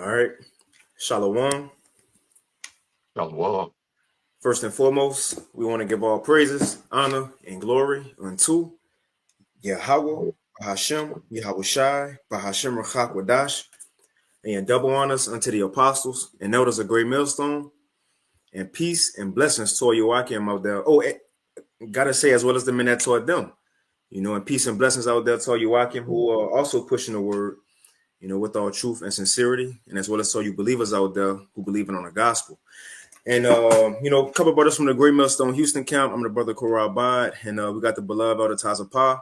All right. Shalom. Shalom. First and foremost, we want to give all praises, honor, and glory unto Yahweh, Bahashem, Yahweh Shai, Bahashem Rachak Wadash, and double honors unto the apostles and elders of Great Millstone, and peace and blessings toward Joachim out there. Oh, gotta say, as well as the men that taught them, and peace and blessings out there toward Joachim who are also pushing the word, with all truth and sincerity, and as well as all you believers out there who believe in on the gospel. And a couple brothers from the Great Millstone Houston camp. I'm the brother Koral Bad, and we got the beloved Elder Tazapah.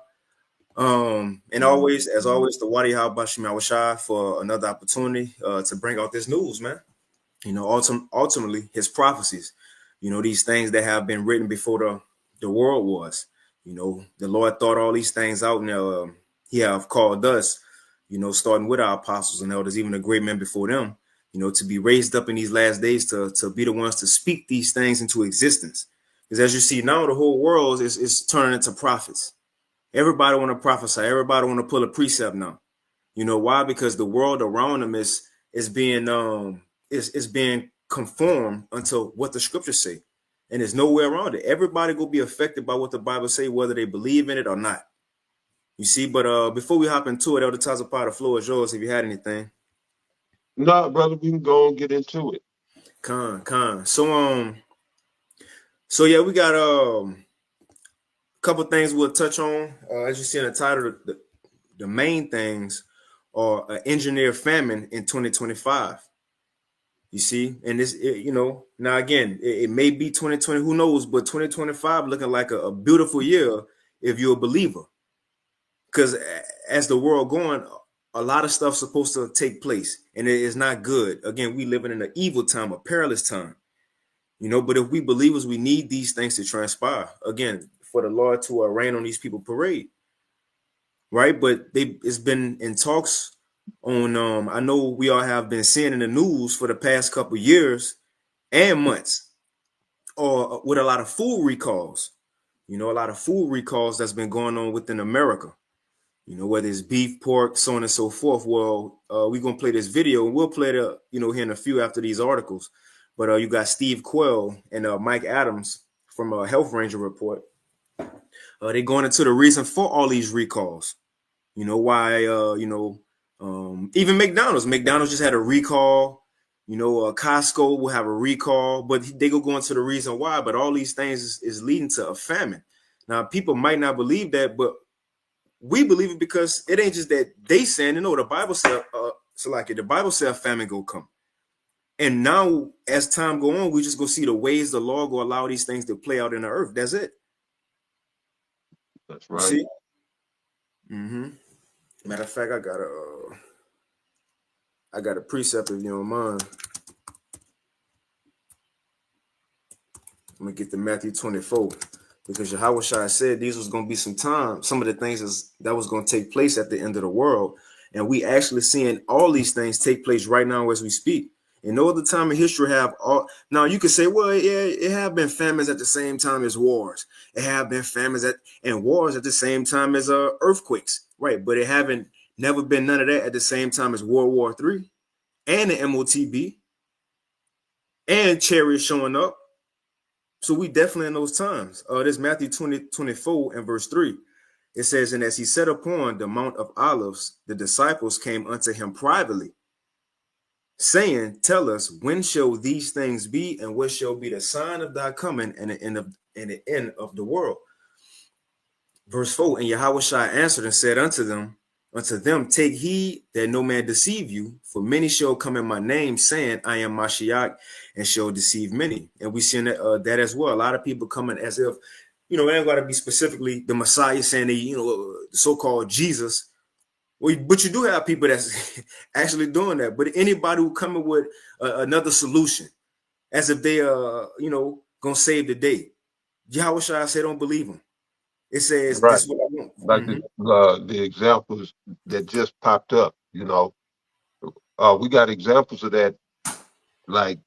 And always, as always, the Wadi Bashim Awashai for another opportunity to bring out this news, man. Ultimately, his prophecies. These things that have been written before the world was. The Lord thought all these things out, and He have called us. Starting with our apostles and elders, even the great men before them. To be raised up in these last days to be the ones to speak these things into existence. Because as you see now, the whole world is turning into prophets. Everybody want to prophesy. Everybody want to pull a precept now. Why? Because the world around them is being conformed unto what the scriptures say. And there's no way around it. Everybody will be affected by what the Bible say, whether they believe in it or not. You see, but before we hop into it, Elder Tazapah, the floor is yours if you had anything. No, brother, we can go and get into it. Con. So yeah, we got a couple things we'll touch on. As you see in the title, the main things are engineer famine in 2025. You see, and this, now again, it may be 2020, who knows, but 2025 looking like a beautiful year if you're a believer. Because as the world going, a lot of stuff's supposed to take place, and it is not good. Again, we living in an evil time, a perilous time. But if we believers, we need these things to transpire. Again, for the Lord to rain on these people parade. Right. But it's been in talks on I know we all have been seeing in the news for the past couple of years and months, or with a lot of food recalls, a lot of food recalls that's been going on within America. Whether it's beef, pork, so on and so forth. Well, we're going to play this video, and we'll play it, here in a few after these articles. But you got Steve Quell and Mike Adams from a Health Ranger report. They're going into the reason for all these recalls. Why, even McDonald's. McDonald's just had a recall. Costco will have a recall, but they go into the reason why. But all these things is leading to a famine. Now, people might not believe that, but we believe it because it ain't just that they saying, the Bible said, the Bible said famine go come. And now, as time go on, we just go see the ways the Lord go allow these things to play out in the earth. That's it. That's right. See? Matter of fact, I got a precept if you don't mind. I'm gonna get to Matthew 24. Because Yahweh Shai said these was going to be some of the things that was going to take place at the end of the world. And we actually seeing all these things take place right now as we speak. In no other time in history have all. Now you could say, well, yeah, it have been famines at the same time as wars. It have been famines and wars at the same time as earthquakes, right? But it haven't never been none of that at the same time as World War III and the MOTB and chariots showing up. So we definitely in those times. This Matthew 24 and verse 3. It says, and as he sat upon the Mount of Olives, the disciples came unto him privately, saying, tell us, when shall these things be, and what shall be the sign of thy coming and the end of the world? Verse 4, and Yahweh Shai answered and said unto them, take heed that no man deceive you, for many shall come in my name, saying, I am Mashiach, and shall deceive many. And we seen that as well. A lot of people coming as if, it ain't got to be specifically the Messiah saying, the so-called Jesus. Well, but you do have people that's actually doing that. But anybody who coming with another solution, as if they gonna save the day, Yahweh Shai say, don't believe them. It says, Right. this is what I want. Like the examples that just popped up, we got examples of that, like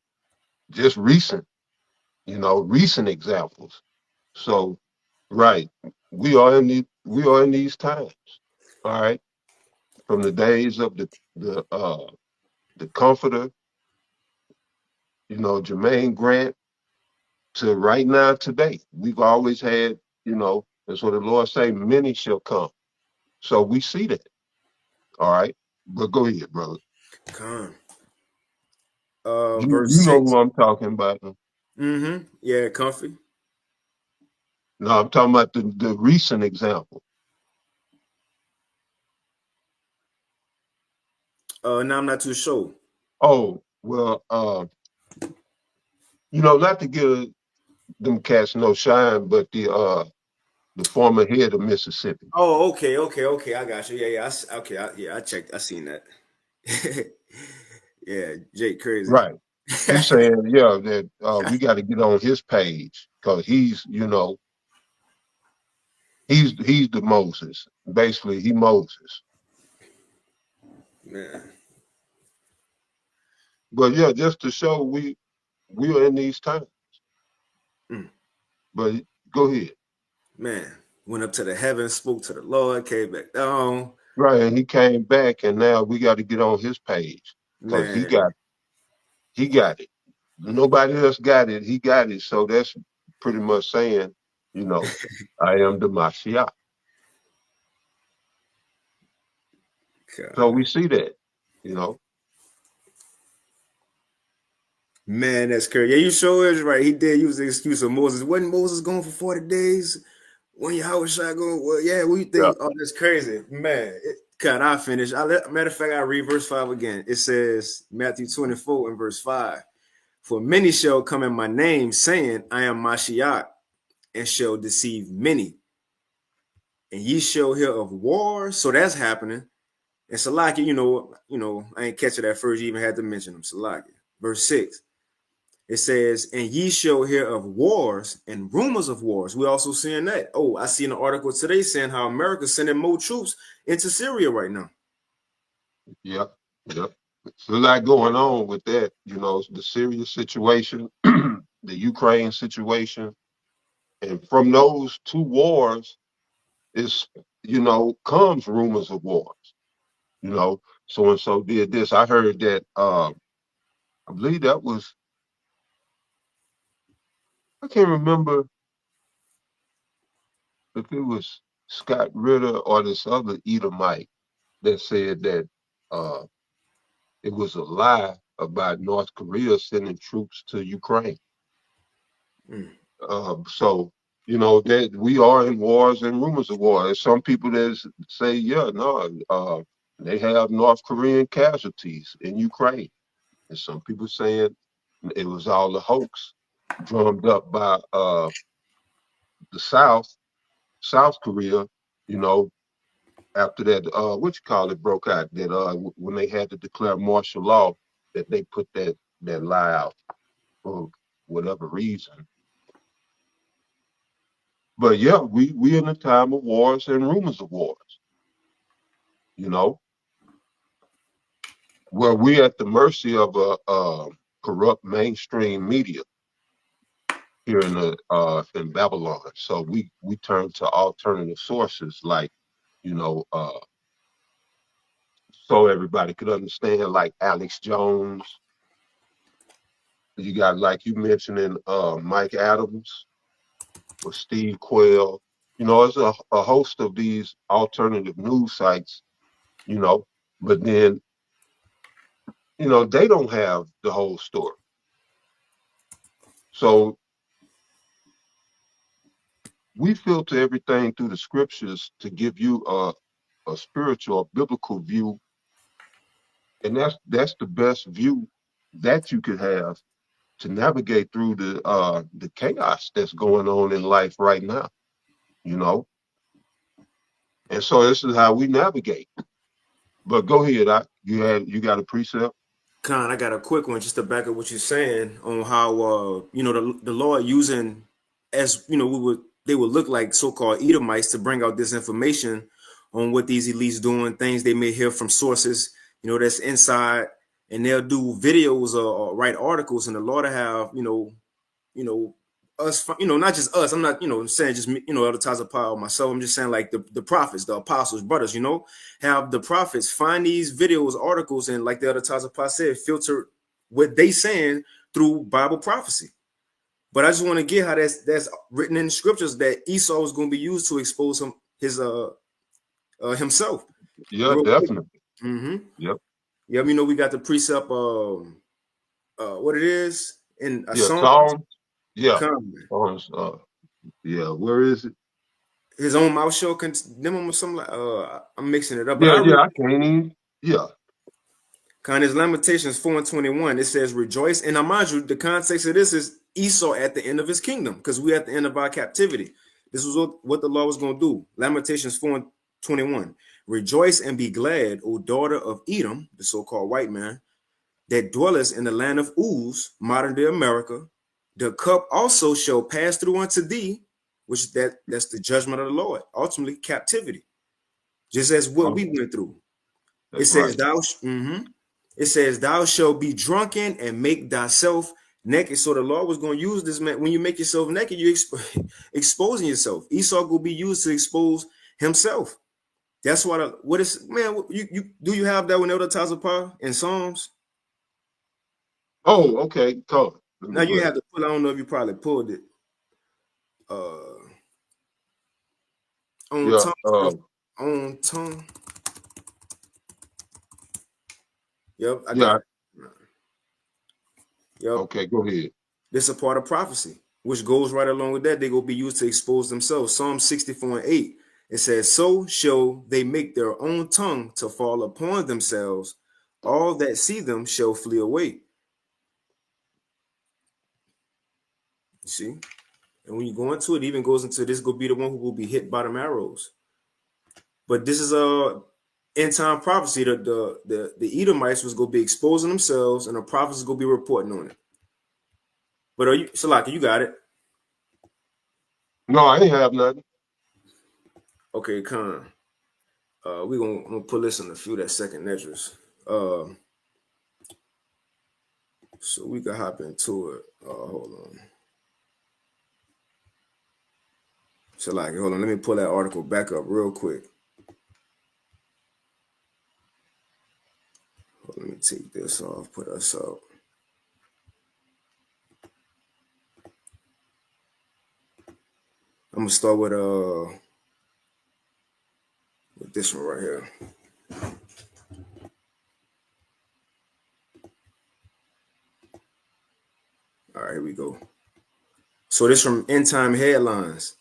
just recent examples. So, right, we are in these times. All right, from the days of the the Comforter, Jermaine Grant, to right now today. We've always had, that's what the Lord say, many shall come. So we see that. All right. But go ahead, brother. Con. You Verse know 6. who I'm talking about. Mm-hmm. Yeah, comfy. No, I'm talking about the recent example. Now I'm not too sure. Oh, well, not to give them cats no shine, but the former head of Mississippi. Oh, okay. I got you. Yeah. Okay. Yeah, I checked. I seen that. Yeah, Jake crazy. Right. He's saying, yeah, that we got to get on his page because he's the Moses. Basically, he Moses. Man, But yeah, just to show we are in these times. mm, But go ahead. man. Went up to the heavens, spoke to the Lord, came back down. Right, and he came back, and now we got to get on his page because Man, he got it. Nobody else got it. He got it. So that's pretty much saying, you know, I am the Mashiach. So God. we see that, you know. Man, that's crazy. Yeah, you sure is right. He did use the excuse of Moses. Wasn't Moses gone for 40 days? When Yahweh shot going, well, yeah, we Yeah. think, oh, that's crazy. Man, God, I finish. Matter of fact, I read verse 5 again. It says, Matthew 24 and verse 5. For many shall come in my name, saying, I am Mashiach, and shall deceive many. And ye shall hear of wars. So that's happening. And Salaki, I ain't catch it at first. You even had to mention them. Salaki. Verse 6. It says, and ye shall hear of wars and rumors of wars. We also seeing that. Oh, I see an article today saying how America's sending more troops into Syria right now. Yep. Yep. There's a lot going on with that, the Syria situation, the Ukraine situation. And from those two wars is, comes rumors of wars. So and so did this. I heard that I believe that was I can't remember if it was Scott Ritter or this other Edomite that said that uh, it was a lie about North Korea sending troops to Ukraine. Mm. So that we are in wars and rumors of war. There's some people that say, yeah, no, they have North Korean casualties in Ukraine, and some people saying it was all a hoax drummed up by the South Korea, you know, after that, what you call it, broke out, that when they had to declare martial law, that they put that lie out for whatever reason. But yeah, we in a time of wars and rumors of wars, you know, where we're at the mercy of a corrupt mainstream media here in Babylon. So we turn to alternative sources like, you know, so everybody could understand, like Alex Jones. You got, like you mentioning, Mike Adams or Steve Quayle. There's a host of these alternative news sites, you know, but then, they don't have the whole story. So we filter everything through the scriptures to give you a spiritual, biblical view, and that's the best view that you could have to navigate through the chaos that's going on in life right now, you know. And so this is how we navigate. But go ahead, you got a precept? Con, I got a quick one just to back up what you're saying on how the Lord using, as they would look like so-called Edomites to bring out this information on what these elites doing, things they may hear from sources, that's inside, and they'll do videos or write articles, and the Lord will have, you know, us, not just us. I'm not, saying just me, Elder Tazapah or myself. I'm just saying like the prophets, the apostles, brothers, have the prophets find these videos, articles, and like the Elder Tazapah said, filter what they saying through Bible prophecy. But I just want to get how that's written in the scriptures that Esau was going to be used to expose himself. Yeah, Real quick. definitely. Mm-hmm. Yep. Yeah, we got the precept. What it is in a Yeah, song. Psalm. Yeah. Come. Psalms, yeah, where is it? His own mouth shall condemn him or something like. I'm mixing it up, but Yeah, I yeah, read. I can't even. Yeah. His Lamentations 4:21. It says, "Rejoice." And now, mind you, the context of this is Esau at the end of his kingdom, because we're at the end of our captivity. This was what the law was going to do. Lamentations 4:21. Rejoice and be glad, O daughter of Edom, the so-called white man, that dwellest in the land of Uz, modern day America. The cup also shall pass through unto thee, which that's the judgment of the Lord, ultimately captivity, just as what we Oh, went through. It that's says, right. it says, thou shalt be drunken and make thyself naked. So the Lord was going to use this, man. When you make yourself naked, you exposing yourself. Esau will be used to expose himself. That's what is, man. You have that one, Elder Tazapah in Psalms? Oh, okay. Come. Let Now me you grab have it. to pull. I don't know if you probably pulled it. Uh, on Yeah. tongue, on tongue. Yep, I got Yeah. it. Yep, Okay, go ahead. this is a part of prophecy, which goes right along with that. They will be used to expose themselves. Psalm 64:8. It says, "So shall they make their own tongue to fall upon themselves. All that see them shall flee away." You see, and when you go into it, even goes into this. Will be the one who will be hit by them arrows. But this is a end time prophecy. The Edomites was gonna be exposing themselves, and the prophets is gonna be reporting on it. But are you Salaki, you got it? No, I ain't have nothing. Okay, Khan. We're gonna pull this in a few that second address. So we can hop into it. Hold on. Salaki, hold on. Let me pull that article back up real quick. Let me take this off, put us up. I'm gonna start with this one right here. All right, here we go. So this from End Time Headlines.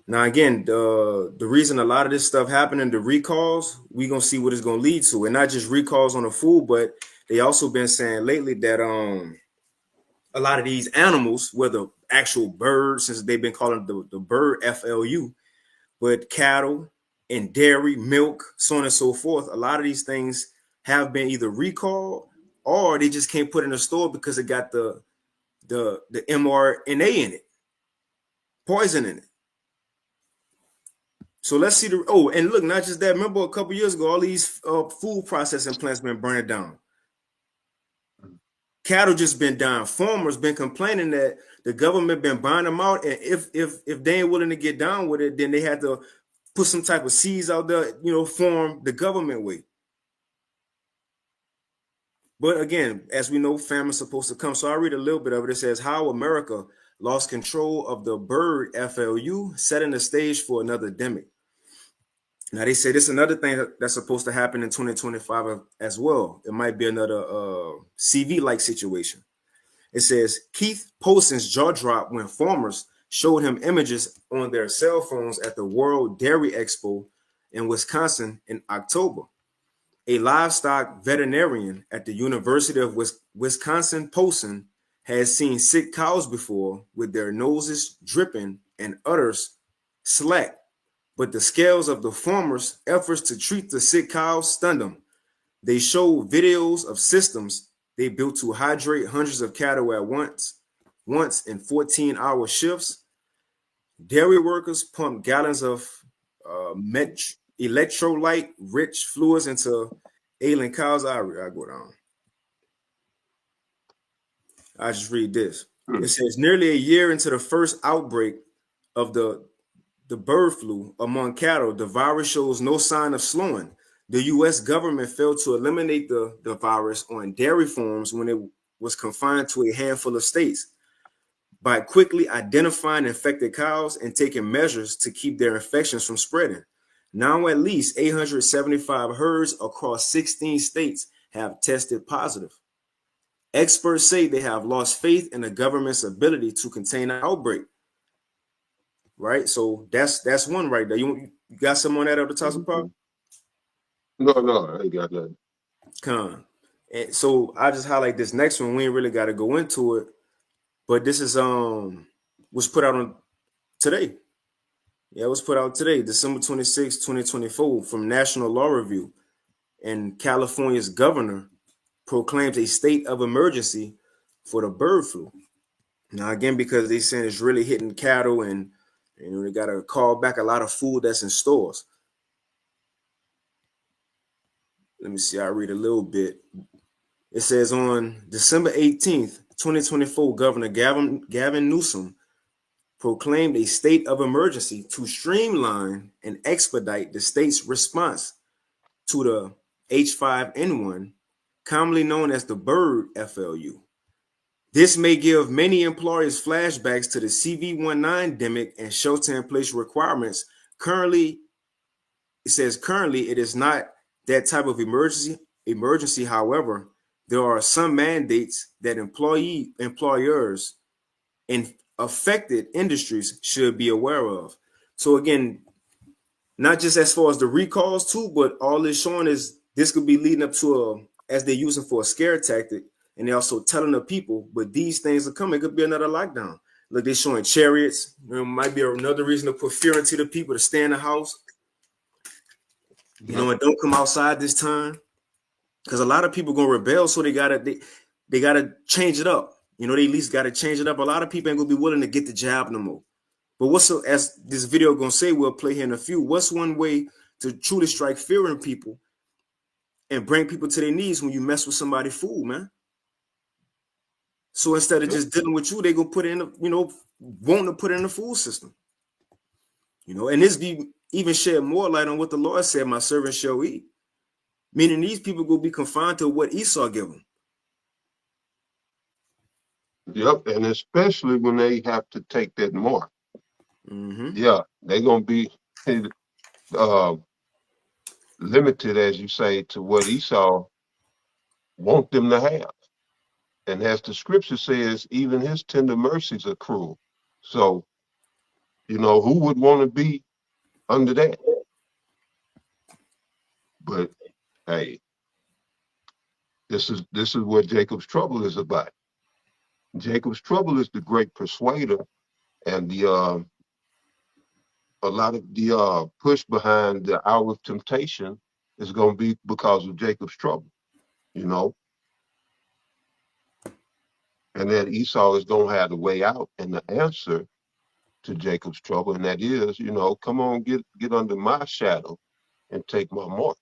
Now again, the reason a lot of this stuff happening, the recalls, we gonna see what it's gonna lead to, and not just recalls on the food, but they also been saying lately that a lot of these animals, whether actual birds, since they've been calling the bird FLU, but cattle and dairy, milk, so on and so forth, a lot of these things have been either recalled or they just can't put in a store because it got the mRNA in it, poison in it. So let's see the and look, not just that. Remember a couple years ago, all these food processing plants been burning down. Cattle just been dying. Farmers been complaining that the government been buying them out, and if they ain't willing to get down with it, then they had to put some type of seeds out there, form the government way. But again, as we know, famine's supposed to come. So I read a little bit of it. It says how America lost control of the bird FLU, setting the stage for another demic. Now they say this is another thing that's supposed to happen in 2025 as well. It might be another CV-like situation. It says Keith Poston's jaw dropped when farmers showed him images on their cell phones at the World Dairy Expo in Wisconsin in October. A livestock veterinarian at the University of Wisconsin Poston has seen sick cows before with their noses dripping and udders slack, but the scales of the farmers' efforts to treat the sick cows stunned them. They showed videos of systems they built to hydrate hundreds of cattle at once in 14-hour shifts. Dairy workers pumped gallons of electrolyte-rich fluids into ailing cows. I go down. I just read this. It says nearly a year into the first outbreak of the bird flu among cattle, the virus shows no sign of slowing. The U.S. government failed to eliminate the virus on dairy farms when it was confined to a handful of states. By quickly identifying infected cows and taking measures to keep their infections from spreading. Now, at least 875 herds across 16 states have tested positive. Experts say they have lost faith in the government's ability to contain the outbreak. Right, so that's one right there. You got some on that at the top of pop? No, no, I ain't got nothing. Con. And so I just highlight this next one. We ain't really got to go into it, but this is was put out on today. Yeah, it was put out today, December 26, 2024, from National Law Review. And California's governor proclaims a state of emergency for the bird flu. Now, again, because they saying it's really hitting cattle and they got to call back a lot of food that's in stores. Let me see, I'll read a little bit. It says on December 18th, 2024, Governor Gavin Newsom proclaimed a state of emergency to streamline and expedite the state's response to the H5N1, commonly known as the bird flu. This may give many employers flashbacks to the CV19 demic and shelter-in-place requirements. Currently, it is not that type of emergency. However, there are some mandates that employers in affected industries should be aware of. So again, not just as far as the recalls too, but all it's showing is this could be leading up to as they're using for a scare tactic, and they're also telling the people, but these things are coming. It could be another lockdown. Look, they're showing chariots. There might be another reason to put fear into the people to stay in the house. And don't come outside this time. Because a lot of people gonna rebel, so they gotta change it up. They at least gotta change it up. A lot of people ain't gonna be willing to get the job no more. But as this video gonna say, we'll play here in a few. What's one way to truly strike fear in people and bring people to their knees when you mess with somebody's food, man? So instead of just dealing with you, they gonna put in, wanting to put in the food system. And this be even shed more light on what the Lord said, my servant shall eat. Meaning these people will be confined to what Esau gave them. Yep, and especially when they have to take that mark. Mm-hmm. Yeah, they're going to be limited, as you say, to what Esau want them to have. And as the scripture says, even his tender mercies are cruel. So, who would want to be under that? But hey, this is what Jacob's trouble is about. Jacob's trouble is the great persuader, and the a lot of the push behind the hour of temptation is going to be because of Jacob's trouble, and that Esau is going to have the way out and the answer to Jacob's trouble, and that is, come on, get under my shadow and take my mark.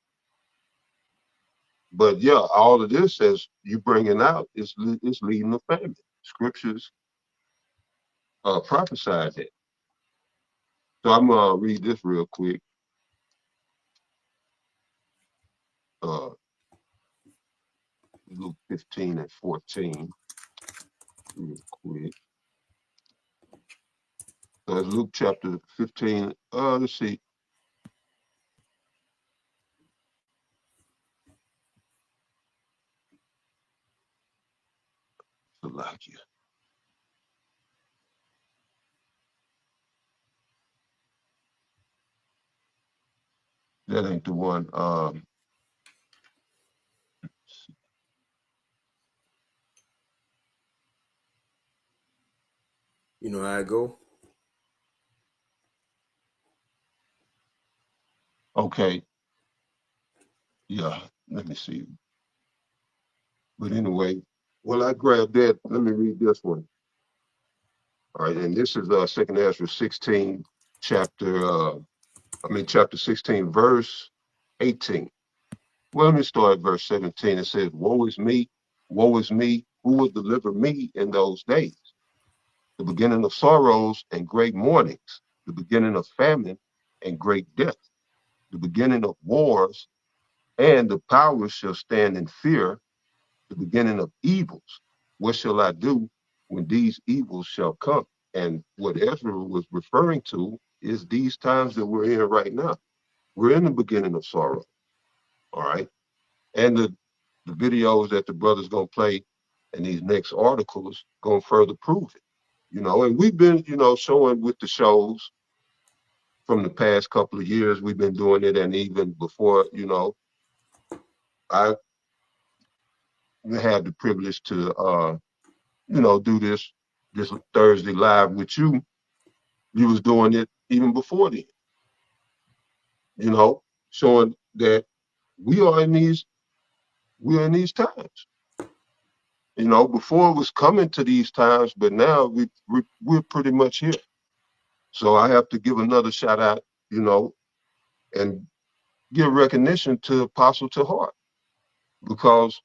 But yeah, all of this, as you bringing out, is leading to famine. Scriptures prophesied that. So I'm gonna read this real quick. Luke 15 and 14, real quick. So it's Luke chapter 15. Let's see. Salakia. That ain't the one. You know how I go. Okay. Yeah. Let me see. But anyway, well, I grabbed that. Let me read this one. All right, and this is Second Ezra 16, chapter 16, verse 18. Well, let me start at verse 17. It says, woe is me, who will deliver me in those days? the beginning of sorrows and great mournings, the beginning of famine and great death, the beginning of wars, and the powers shall stand in fear, the beginning of evils. What shall I do when these evils shall come? And what Ezra was referring to is these times that we're in right now. We're in the beginning of sorrow, all right? And the videos that the brother's gonna play in these next articles gonna further prove it. And we've been, showing with the shows from the past couple of years, we've been doing it, and even before, I had the privilege to do this Thursday live with you. You was doing it even before then, you know, showing that we are in these we're in these times. Before it was coming to these times, but now we're pretty much here. So I have to give another shout out, and give recognition to Apostle Tahar, because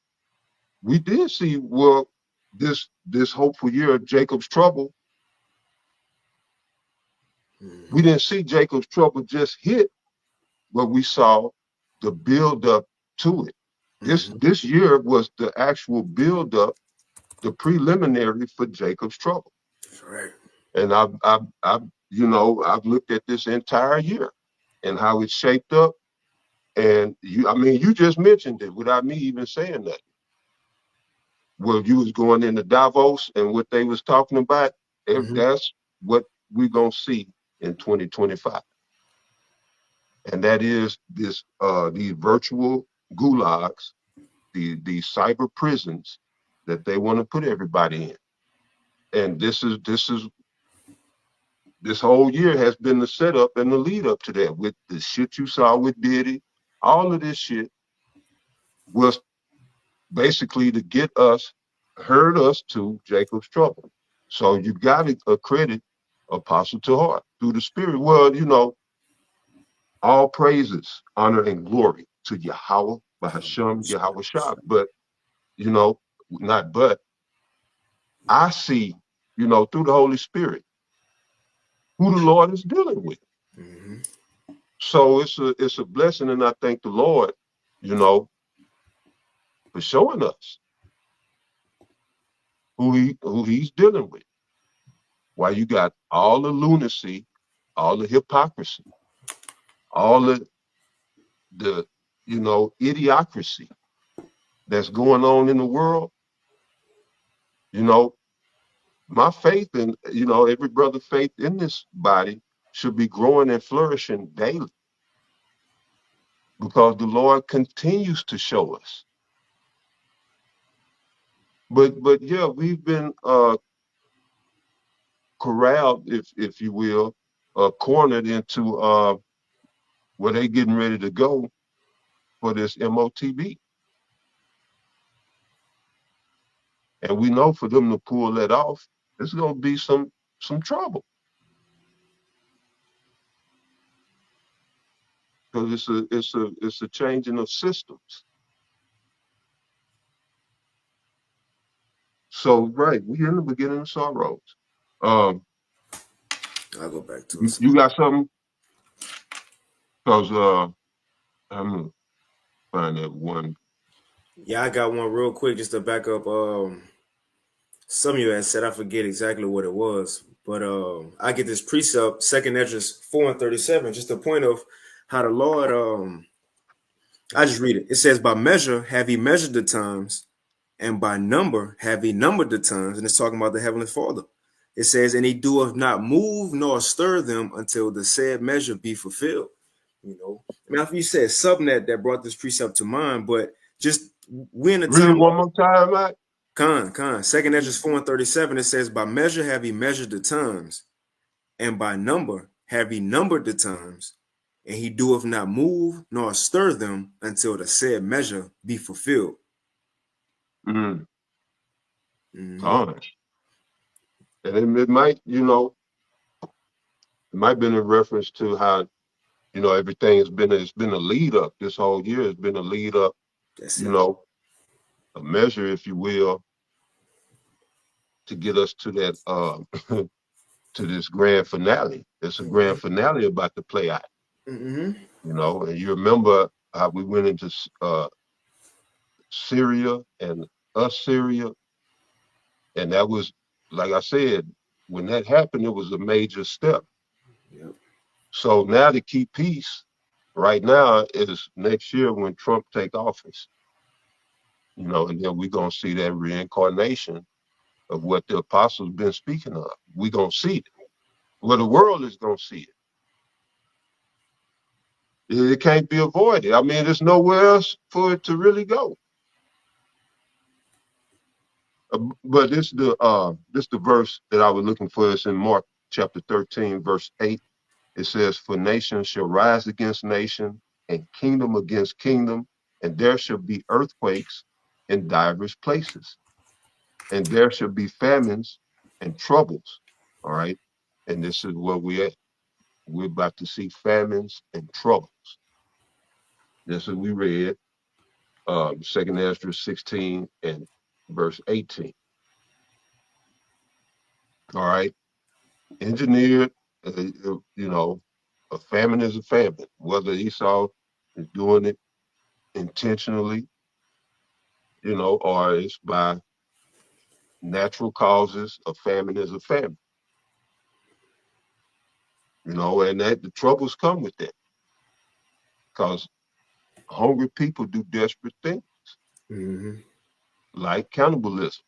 we did see, well, this hopeful year of Jacob's trouble. We didn't see Jacob's trouble just hit, but we saw the build up to it. This year was the actual build up, the preliminary for Jacob's trouble. Right. And I've looked at this entire year and how it's shaped up. And you just mentioned it without me even saying that. Well, you was going into Davos and what they was talking about, that's what we're gonna see in 2025. And that is these virtual gulags, these cyber prisons that they want to put everybody in. And this whole year has been the setup and the lead up to that, with the shit you saw with Diddy. All of this shit was basically to get us, herd us to Jacob's trouble. So you got to accredit Apostle Tahar through the Spirit. Well, all praises, honor, and glory to Yahweh, Bahasham, Yahweh Shah. But, not but, I see, through the Holy Spirit, who the Lord is dealing with. Mm-hmm. So it's a blessing, and I thank the Lord, for showing us who he's dealing with. Why you got all the lunacy, all the hypocrisy, all the idiocracy that's going on in the world. My faith in, every brother faith in this body should be growing and flourishing daily, because the Lord continues to show us. But yeah, we've been corralled, if you will, cornered into where they getting ready to go for this MOTB. And we know for them to pull that off, it's gonna be some trouble. Because it's a changing of systems. So right, we're in the beginning of sorrows. I'll go back to it. You got something? Because I'm gonna find that one. Yeah, I got one real quick just to back up. Some of you had said, I forget exactly what it was, but I get this precept, Second Esdras 4:37, just the point of how the Lord. I just read it. It says, "By measure have He measured the times, and by number have He numbered the times." And it's talking about the Heavenly Father. It says, "And He doeth not move nor stir them until the said measure be fulfilled." After you said something that brought this precept to mind, but just we're in a Read it time. one more time, Mike. Second Esdras 4:37, it says, "By measure have He measured the times, and by number have He numbered the times, and He doeth not move nor stir them until the said measure be fulfilled." Mm. Mm-hmm. Gosh. And it might, it might be in reference to how, everything it's been a lead up. This whole year has been a lead up, That's you it. know, a measure, if you will, to get us to that to this grand finale. It's a grand finale about to play out, Mm-hmm. and you remember how we went into Syria and Assyria, and that was, like I said, when that happened, it was a major step. Yep. So now to keep peace right now is next year when Trump take office, and then we're gonna see that reincarnation of what the apostles been speaking of. We're gonna see it. Well, the world is gonna see it. It can't be avoided. I mean, there's nowhere else for it to really go. But this the verse that I was looking for. Is in Mark chapter 13, verse 8. It says, "For nation shall rise against nation, and kingdom against kingdom, and there shall be earthquakes in divers places, and there shall be famines and troubles." All right. And this is where we're at. We're about to see famines and troubles. This is we read, Second Ezra 16 and verse 18. All right. Engineered, a famine is a famine, whether Esau is doing it intentionally, or it's by natural causes. A famine is a famine, and that the troubles come with that because hungry people do desperate things Mm-hmm. like cannibalism.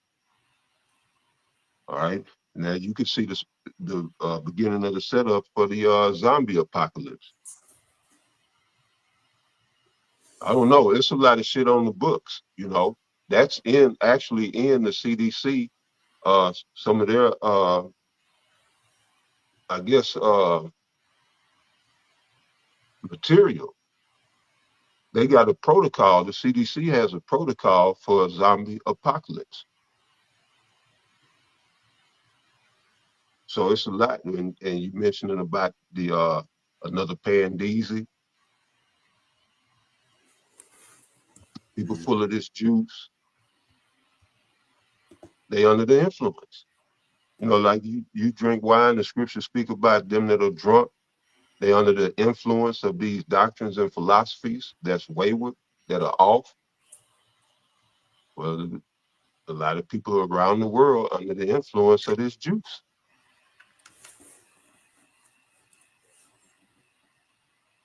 All right. Now you can see the beginning of the setup for the zombie apocalypse. I don't know. It's a lot of shit on the books. That's actually in the CDC. Some of their, I guess, material. They got a protocol. The CDC has a protocol for a zombie apocalypse. So it's a lot. And you mentioned about the another pandeezy, people full of this juice. They under the influence. Like you drink wine. The scriptures speak about them that are drunk. They under the influence of these doctrines and philosophies that's wayward, that are off. Well, a lot of people around the world under the influence of this juice.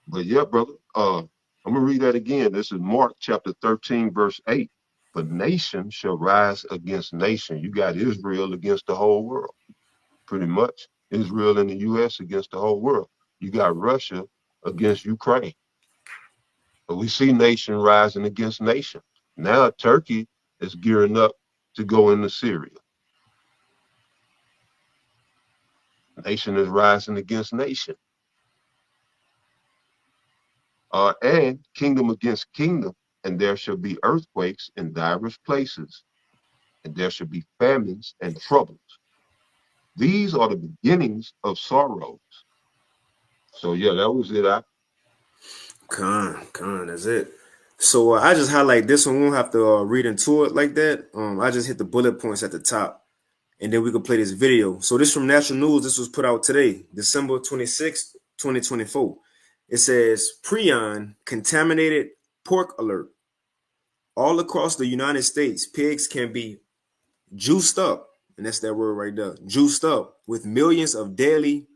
But yeah, brother, I'm gonna read that again. This is Mark chapter 13, verse 8. "For nation shall rise against nation." You got Israel against the whole world, pretty much. Israel and the US against the whole world. You got Russia against Ukraine. But we see nation rising against nation. Now Turkey is gearing up to go into Syria. Nation is rising against nation. And kingdom against kingdom, and there shall be earthquakes in divers places, and there shall be famines and troubles. These are the beginnings of sorrows. So yeah, that was it. That's it. So I just highlight this one. We won't have to read into it like that. I just hit the bullet points at the top, and then we can play this video. So this from National News. This was put out today, December 26th, 2024. It says, "Prion contaminated pork alert. All across the United States, pigs can be juiced up," and that's that word right there, juiced up with millions of daily.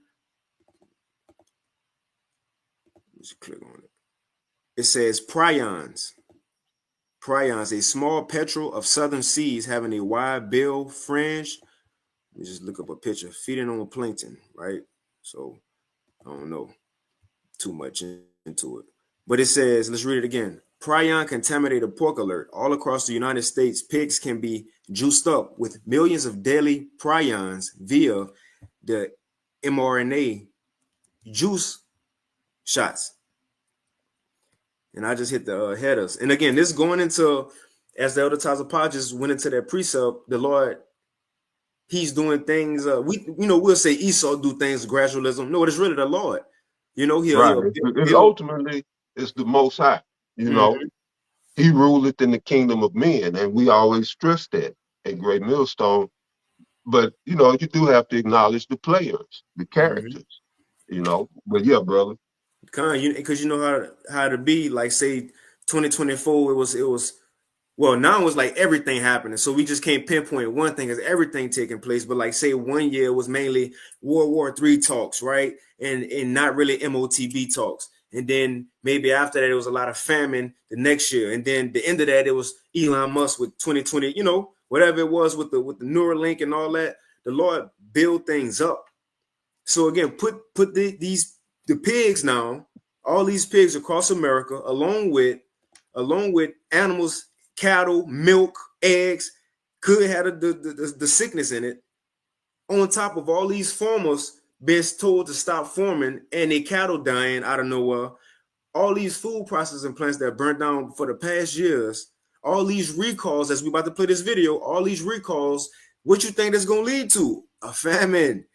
Let's click on it. It says prions. Prions, a small petrel of southern seas having a wide bill fringe. Let me just look up a picture. Feeding on plankton, right? So I don't know too much into it. But it says, let's read it again. Prion contaminated pork alert. All across the United States, pigs can be juiced up with millions of daily prions via the mRNA juice shots. And I just hit the headers. And again, this going into, as the elder Tazapah just went into that precept, the Lord, he's doing things. We'll say Esau do things gradualism. No, it's really the Lord. Right. He'll It's build. ultimately it's the Most High. You know, Mhm. He ruleth in the kingdom of men, and we always stress that at Great Millstone. but you know, you do have to acknowledge the players, the Mm-hmm. characters, you know. But yeah, brother. Because you know how to be like say 2024. It was well now it's like everything happening. So we just can't pinpoint one thing as everything taking place. But like say 1 year was mainly World War III talks, right? And not really MOTB talks. And then maybe after that it was a lot of famine the next year. And then the end of that it was Elon Musk with 2020. Whatever it was with the Neuralink and all that. The Lord build things up. So again, put the pigs now, all these pigs across America, along with animals, cattle, milk, eggs, could have the sickness in it. On top of all these farmers being told to stop farming and their cattle dying out of nowhere, all these food processing plants that burnt down for the past years, all these recalls, as we about to play this video, all these recalls, what you think that's gonna lead to? A famine.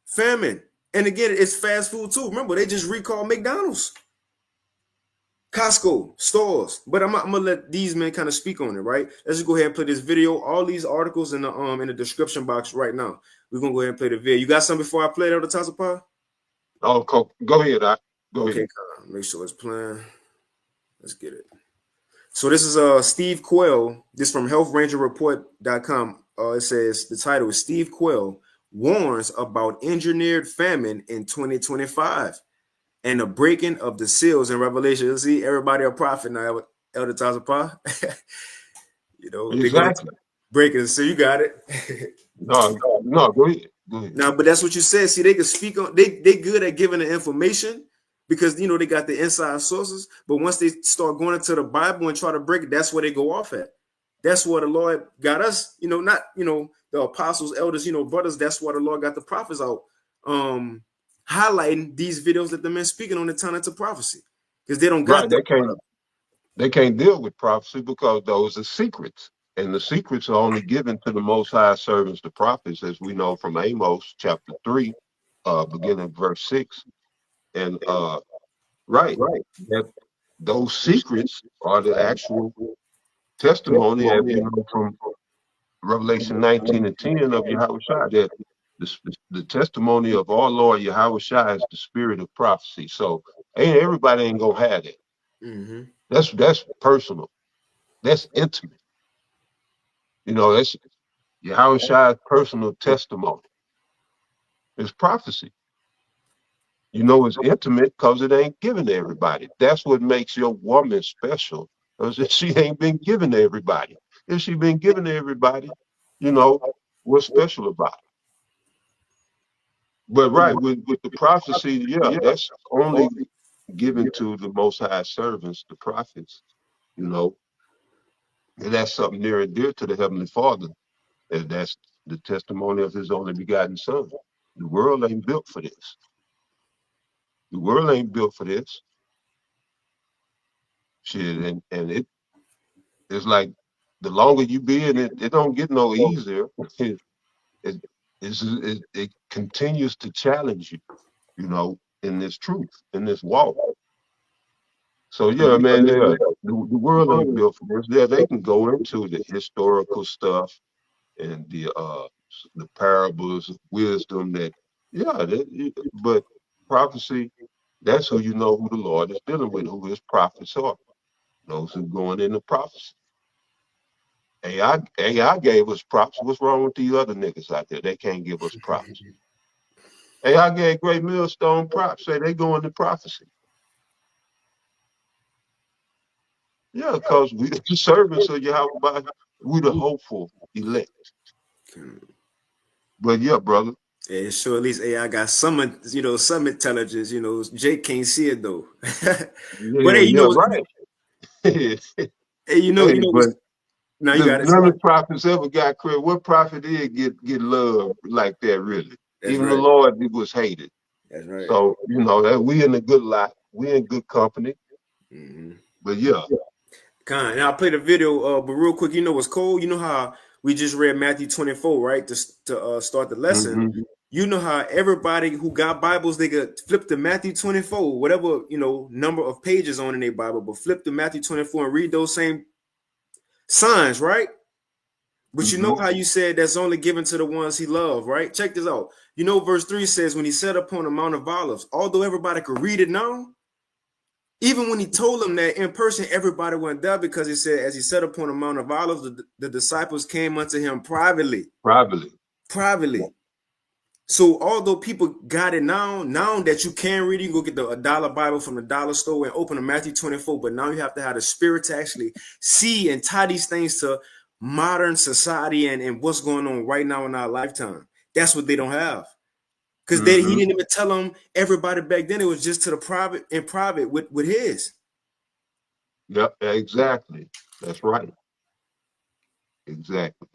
Famine. And again, it's fast food too. Remember, they just recalled McDonald's, Costco, stores. But I'm gonna let these men kind of speak on it, right? Let's just go ahead and play this video. All these articles in the description box right now. We're gonna go ahead and play the video. You got something before I play it on the top of pie? Oh, go ahead, go Okay, ahead. make sure it's playing. Let's get it. So this is Steve Quayle. This from healthrangerreport.com. It says the title is Steve Quayle warns about engineered famine in 2025 and the breaking of the seals in Revelation. You see, everybody a prophet now, Elder Tazapah. They're going to Exactly. break it. So you got it. No, no, go ahead. Go ahead. Now, but that's what you said. See, they can speak on. They good at giving the information because they got the inside sources. But once they start going into the Bible and try to break it, that's where they go off at. That's where the Lord got us. Not the apostles, elders, brothers. That's why the Lord got the prophets out, highlighting these videos that the men speaking on the time into prophecy because they don't got Right. them. They can't deal with prophecy because those are secrets. And the secrets are only given to the most high servants, the prophets, as we know from Amos chapter 3, beginning verse 6. And right, that those secrets are the actual testimony, as we know from Revelation 19 and 10 of Yahweh Shai, that the testimony of our Lord Yahweh Shai is the spirit of prophecy. So everybody ain't gonna have it. Mm-hmm. That's personal. That's intimate. That's Yahweh Shai's personal testimony. It's prophecy. It's intimate because it ain't given to everybody. That's what makes your woman special. Because she ain't been given to everybody. If she been given to everybody, you know, what's special about it? But right, with the prophecy, yeah, that's only given to the most high servants, the prophets, you know, and that's something near and dear to the Heavenly Father. And that's the testimony of his only begotten son. The world ain't built for this. The world ain't built for this. Shit, and it's like the longer you be in it, it don't get no easier. It, it continues to challenge you, in this truth, in this walk. So yeah, man, yeah, the world ain't built for this. Yeah, they can go into the historical stuff and the parables of wisdom that, yeah, but prophecy, that's who who the Lord is dealing with, who his prophets are, those who going into prophecy. AI gave us props. What's wrong with the other niggas out there? They can't give us props. AI gave Great Millstone props. Say they go into prophecy. Yeah, because we the servants of Yahweh, we the hopeful elect. But yeah, brother. Yeah, sure. At least AI got some intelligence. Jake can't see it though. But Yeah, hey, yeah, right. hey, Hey, but now you got it. none of the prophets ever got credit. What prophet did get love like that, really? That's Even the right. Lord was hated. That's right. So, that we in a good lot. We in good company. Mm-hmm. But yeah. And I'll play the video, but real quick, what's cool? You know how we just read Matthew 24, right? To start the lesson. Mm-hmm. You know how everybody who got Bibles, they could flip to Matthew 24, whatever, number of pages on in their Bible, but flip to Matthew 24 and read those same signs, right? But you know Mm-hmm. how you said that's only given to the ones he loved, right? Check this out. You know, verse 3 says, when he sat upon the Mount of Olives, although everybody could read it now, even when he told them that in person, everybody went there because he said, as he sat upon the Mount of Olives, the disciples came unto him privately. Privately. Privately. So although people got it now that you can read, you can go get a dollar Bible from the dollar store and open a Matthew 24. But now you have to have the spirit to actually see and tie these things to modern society and what's going on right now in our lifetime. That's what they don't have. Because he Mm-hmm. didn't even tell them everybody back then. It was just to the private with his. Yep, exactly. That's right. Exactly.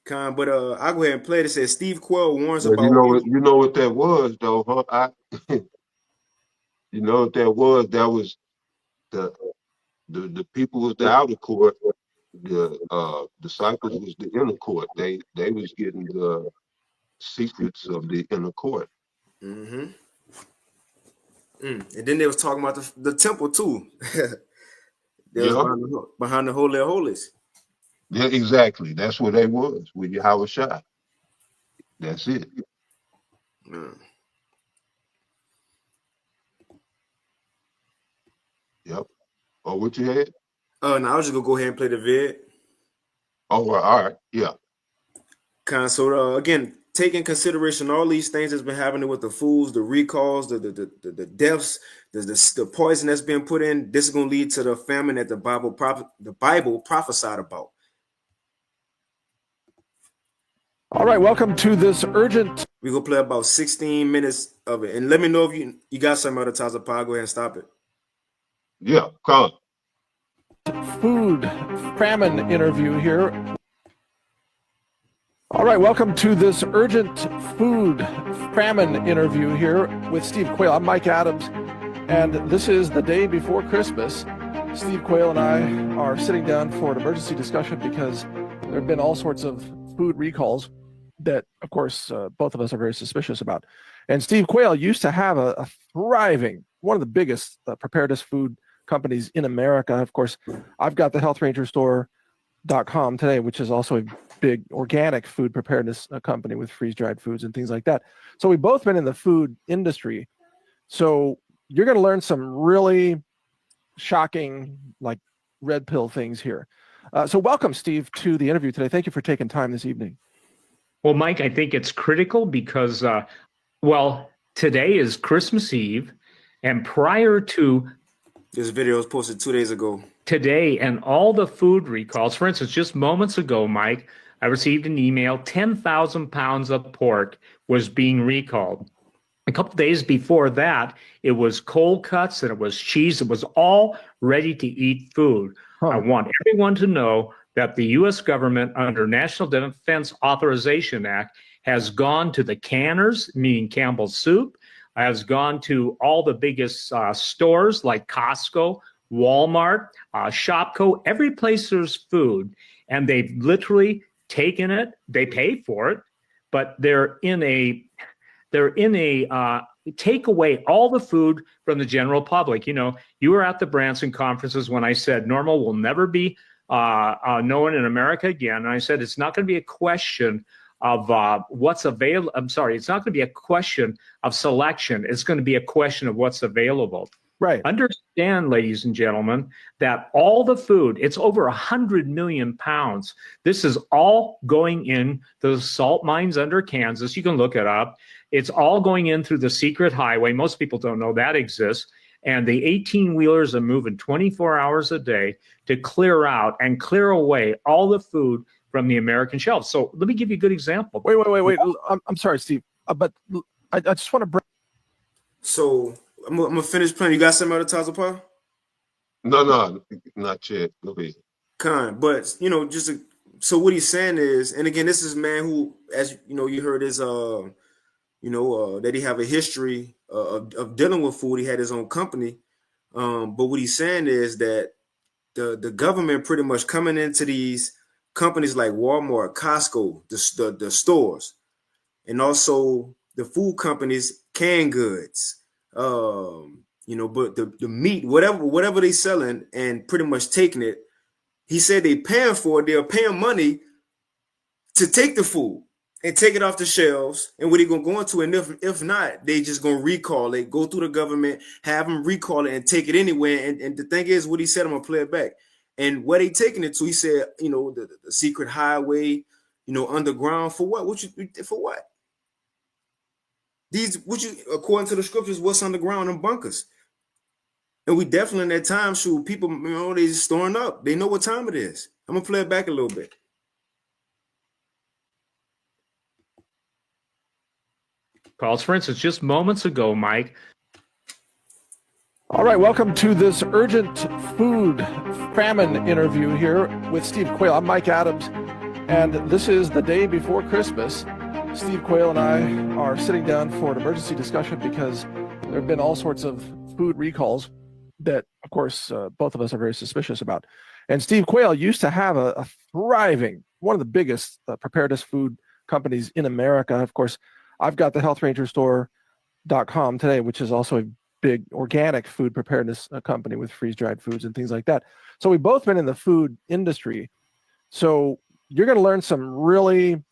But I'll go ahead and play it. It says Steve Quell warns Well, about you know what that was though, huh? You know what that was? That was the the people was the outer court, the disciples was the inner court. They was getting the secrets of the inner court. mm-hmm. And then they was talking about the temple too. They was Yeah, behind the Holy of Holies. yeah, exactly. That's where they was with Yahweh Shai. That's it. Mm. Yep. Oh, what you had? Now I was just gonna go ahead and play the vid. Oh, well, all right. Yeah. So again, take in consideration all these things that's been happening with the foods, the recalls, the deaths, the poison that's been put in. This is gonna lead to the famine that the Bible prophesied about. All right, welcome to this urgent. We're gonna play about 16 minutes of it. And let me know if you got some other times of pod. Go ahead and stop it. Yeah. Come. Food famine interview here. All right, welcome to this urgent food famine interview here with Steve Quayle. I'm Mike Adams, and this is the day before Christmas. Steve Quayle and I are sitting down for an emergency discussion because there have been all sorts of food recalls that, of course, both of us are very suspicious about. And Steve Quayle used to have a thriving, one of the biggest preparedness food companies in America. Of course, I've got the healthrangerstore.com today, which is also a big organic food preparedness company with freeze-dried foods and things like that. So we've both been in the food industry. So you're going to learn some really shocking, like red pill things here. So welcome, Steve, to the interview today. Thank you for taking time this evening. Well, Mike, I think it's critical because, well, today is Christmas Eve, and prior to This video was posted 2 days ago. today and all the food recalls, for instance, just moments ago, Mike, I received an email, 10,000 pounds of pork was being recalled. A couple of days before that, it was cold cuts and it was cheese. It was all ready to eat food. I want everyone to know that the U.S. government, under National Defense Authorization Act, has gone to the canners, meaning Campbell's Soup, has gone to all the biggest stores like Costco, Walmart, Shopko, every place there's food, and they've literally taken it. They pay for it, but they're in a take away all the food from the general public. You know, you were at the Branson conferences when I said normal will never be known in America again. And I said it's not going to be a question of what's available. I'm sorry, it's not going to be a question of selection. It's going to be a question of what's available. Right. Understand, ladies and gentlemen, that all the food, it's over 100 million pounds. This is all going in the salt mines under Kansas. You can look it up. It's all going in through the secret highway. Most people don't know that exists. And the 18-wheelers are moving 24 hours a day to clear out and clear away all the food from the American shelves. So let me give you a good example. Wait. I'm sorry, Steve, but I just want to bring. So I'm gonna finish playing. You got some other times of pod? No, not yet. Go ahead. But so what he's saying is, and again, this is a man who, as you know, you heard his that he have a history of dealing with food. He had his own company. But what he's saying is that the government pretty much coming into these companies like Walmart, Costco, the stores, and also the food companies, canned goods, but the meat, whatever they selling, and pretty much taking it. He said they paying for it. They're paying money to take the food and take it off the shelves. And what they gonna go into? And if not, they just gonna recall it, go through the government, have them recall it, and take it anywhere. And the thing is, what he said, I'm gonna play it back. And where they taking it to? He said, the secret highway, underground for what? For what? According to the scriptures, what's underground in bunkers? And we definitely in that time, shoot, people, they just storing up. They know what time it is. I'm gonna play it back a little bit. Calls, for instance, just moments ago, Mike. All right, welcome to this urgent food famine interview here with Steve Quayle. I'm Mike Adams, and this is the day before Christmas. Steve Quayle and I are sitting down for an emergency discussion because there have been all sorts of food recalls that, of course, both of us are very suspicious about. And Steve Quayle used to have a thriving, one of the biggest preparedness food companies in America. Of course, I've got the healthrangerstore.com today, which is also a big organic food preparedness company with freeze-dried foods and things like that. So we've both been in the food industry. So you're going to learn some really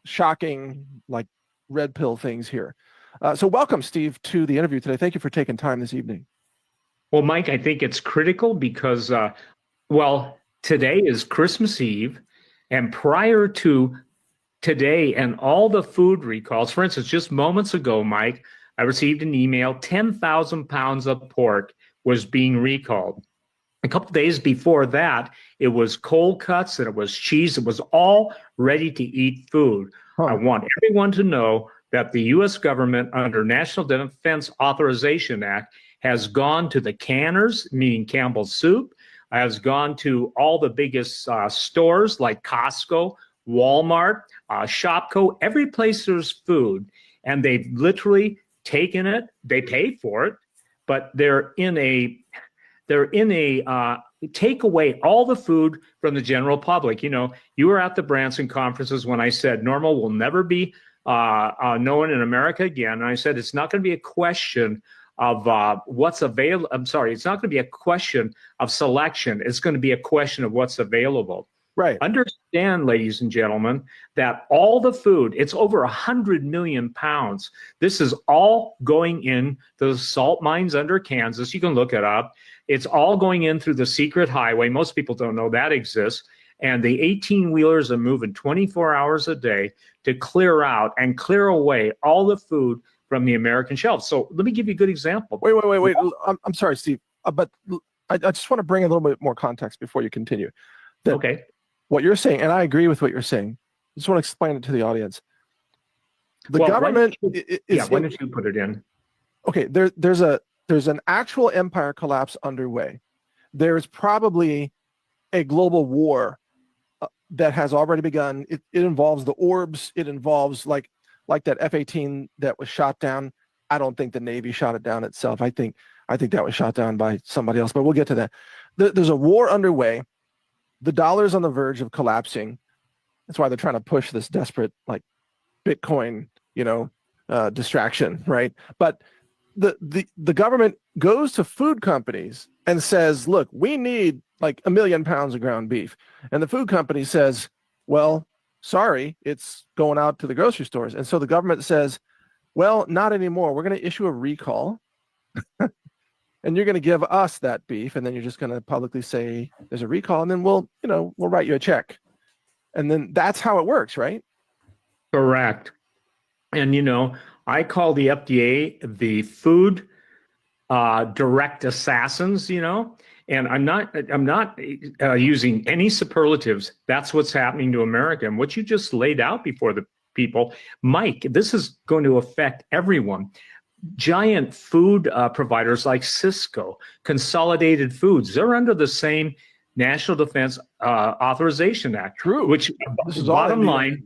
shocking, like red pill things here. So welcome, Steve, to the interview today. Thank you for taking time this evening. Well, Mike, I think it's critical because, today is Christmas Eve, and prior to today and all the food recalls, for instance, just moments ago, Mike, I received an email, 10,000 pounds of pork was being recalled. A couple of days before that, it was cold cuts and it was cheese. It was all ready to eat food. I want everyone to know that the U.S. government, under National Defense Authorization Act, has gone to the canners, meaning Campbell's Soup, has gone to all the biggest stores like Costco, Walmart, Shopko, every place there's food, and they've literally taken it. They paid for it, but they're in a take away all the food from the general public. You were at the Branson conferences when I said normal will never be known in America again. And I said it's not going to be a question of what's available. I'm sorry, it's not going to be a question of selection. It's going to be a question of what's available. Right. Understand, ladies and gentlemen, that all the food, it's over 100 million pounds. This is all going in the salt mines under Kansas. You can look it up. It's all going in through the secret highway. Most people don't know that exists. And the 18-wheelers are moving 24 hours a day to clear out and clear away all the food from the American shelves. So let me give you a good example. Wait. I'm sorry, Steve, but I just want to bring a little bit more context before you continue. Okay. What you're saying, and I agree with what you're saying. I just want to explain it to the audience. The government is. Why don't you put it in? Okay, there's an actual empire collapse underway. There's probably a global war that has already begun. It involves the orbs. It involves like that F-18 that was shot down. I don't think the Navy shot it down itself. I think that was shot down by somebody else. But we'll get to that. There's a war underway. The dollar's on the verge of collapsing. That's why they're trying to push this desperate, like, Bitcoin, distraction, right? But the government goes to food companies and says, look, we need like 1 million pounds of ground beef. And the food company says, well, sorry, it's going out to the grocery stores. And so the government says, well, not anymore. We're going to issue a recall. And you're going to give us that beef, and then you're just going to publicly say there's a recall, and then we'll write you a check. And then that's how it works, right? Correct. And, I call the FDA the food direct assassins, and I'm not using any superlatives. That's what's happening to America. And what you just laid out before the people, Mike, this is going to affect everyone. Giant food providers like Cisco, Consolidated Foods, they're under the same National Defense Authorization Act. True. Which this is bottom line,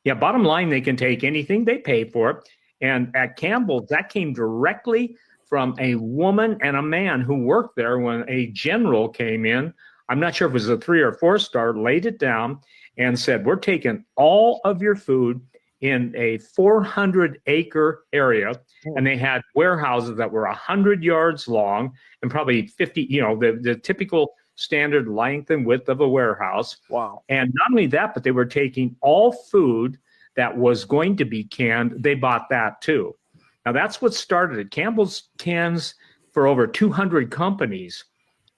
yeah, bottom line, they can take anything, they pay for it. And at Campbell's, that came directly from a woman and a man who worked there when a general came in. I'm not sure if it was a 3 or 4 star, laid it down and said, we're taking all of your food in a 400-acre area, and they had warehouses that were 100 yards long and probably 50, the typical standard length and width of a warehouse. Wow. And not only that, but they were taking all food that was going to be canned. They bought that too. Now that's what started it. Campbell's cans for over 200 companies.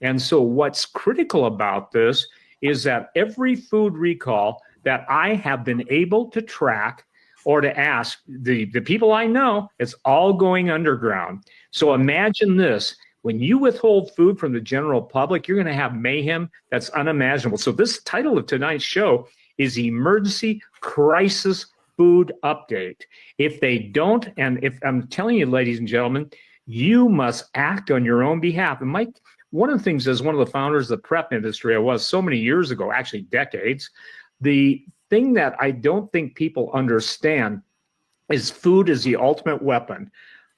And so what's critical about this is that every food recall that I have been able to track or to ask the people I know, it's all going underground. So imagine this. When you withhold food from the general public, you're going to have mayhem that's unimaginable. So this title of tonight's show is Emergency Crisis Food Update. If they don't, and if I'm telling you, ladies and gentlemen, you must act on your own behalf. And Mike, one of the things, as one of the founders of the prep industry, I was so many years ago, actually decades, the thing that I don't think people understand is food is the ultimate weapon.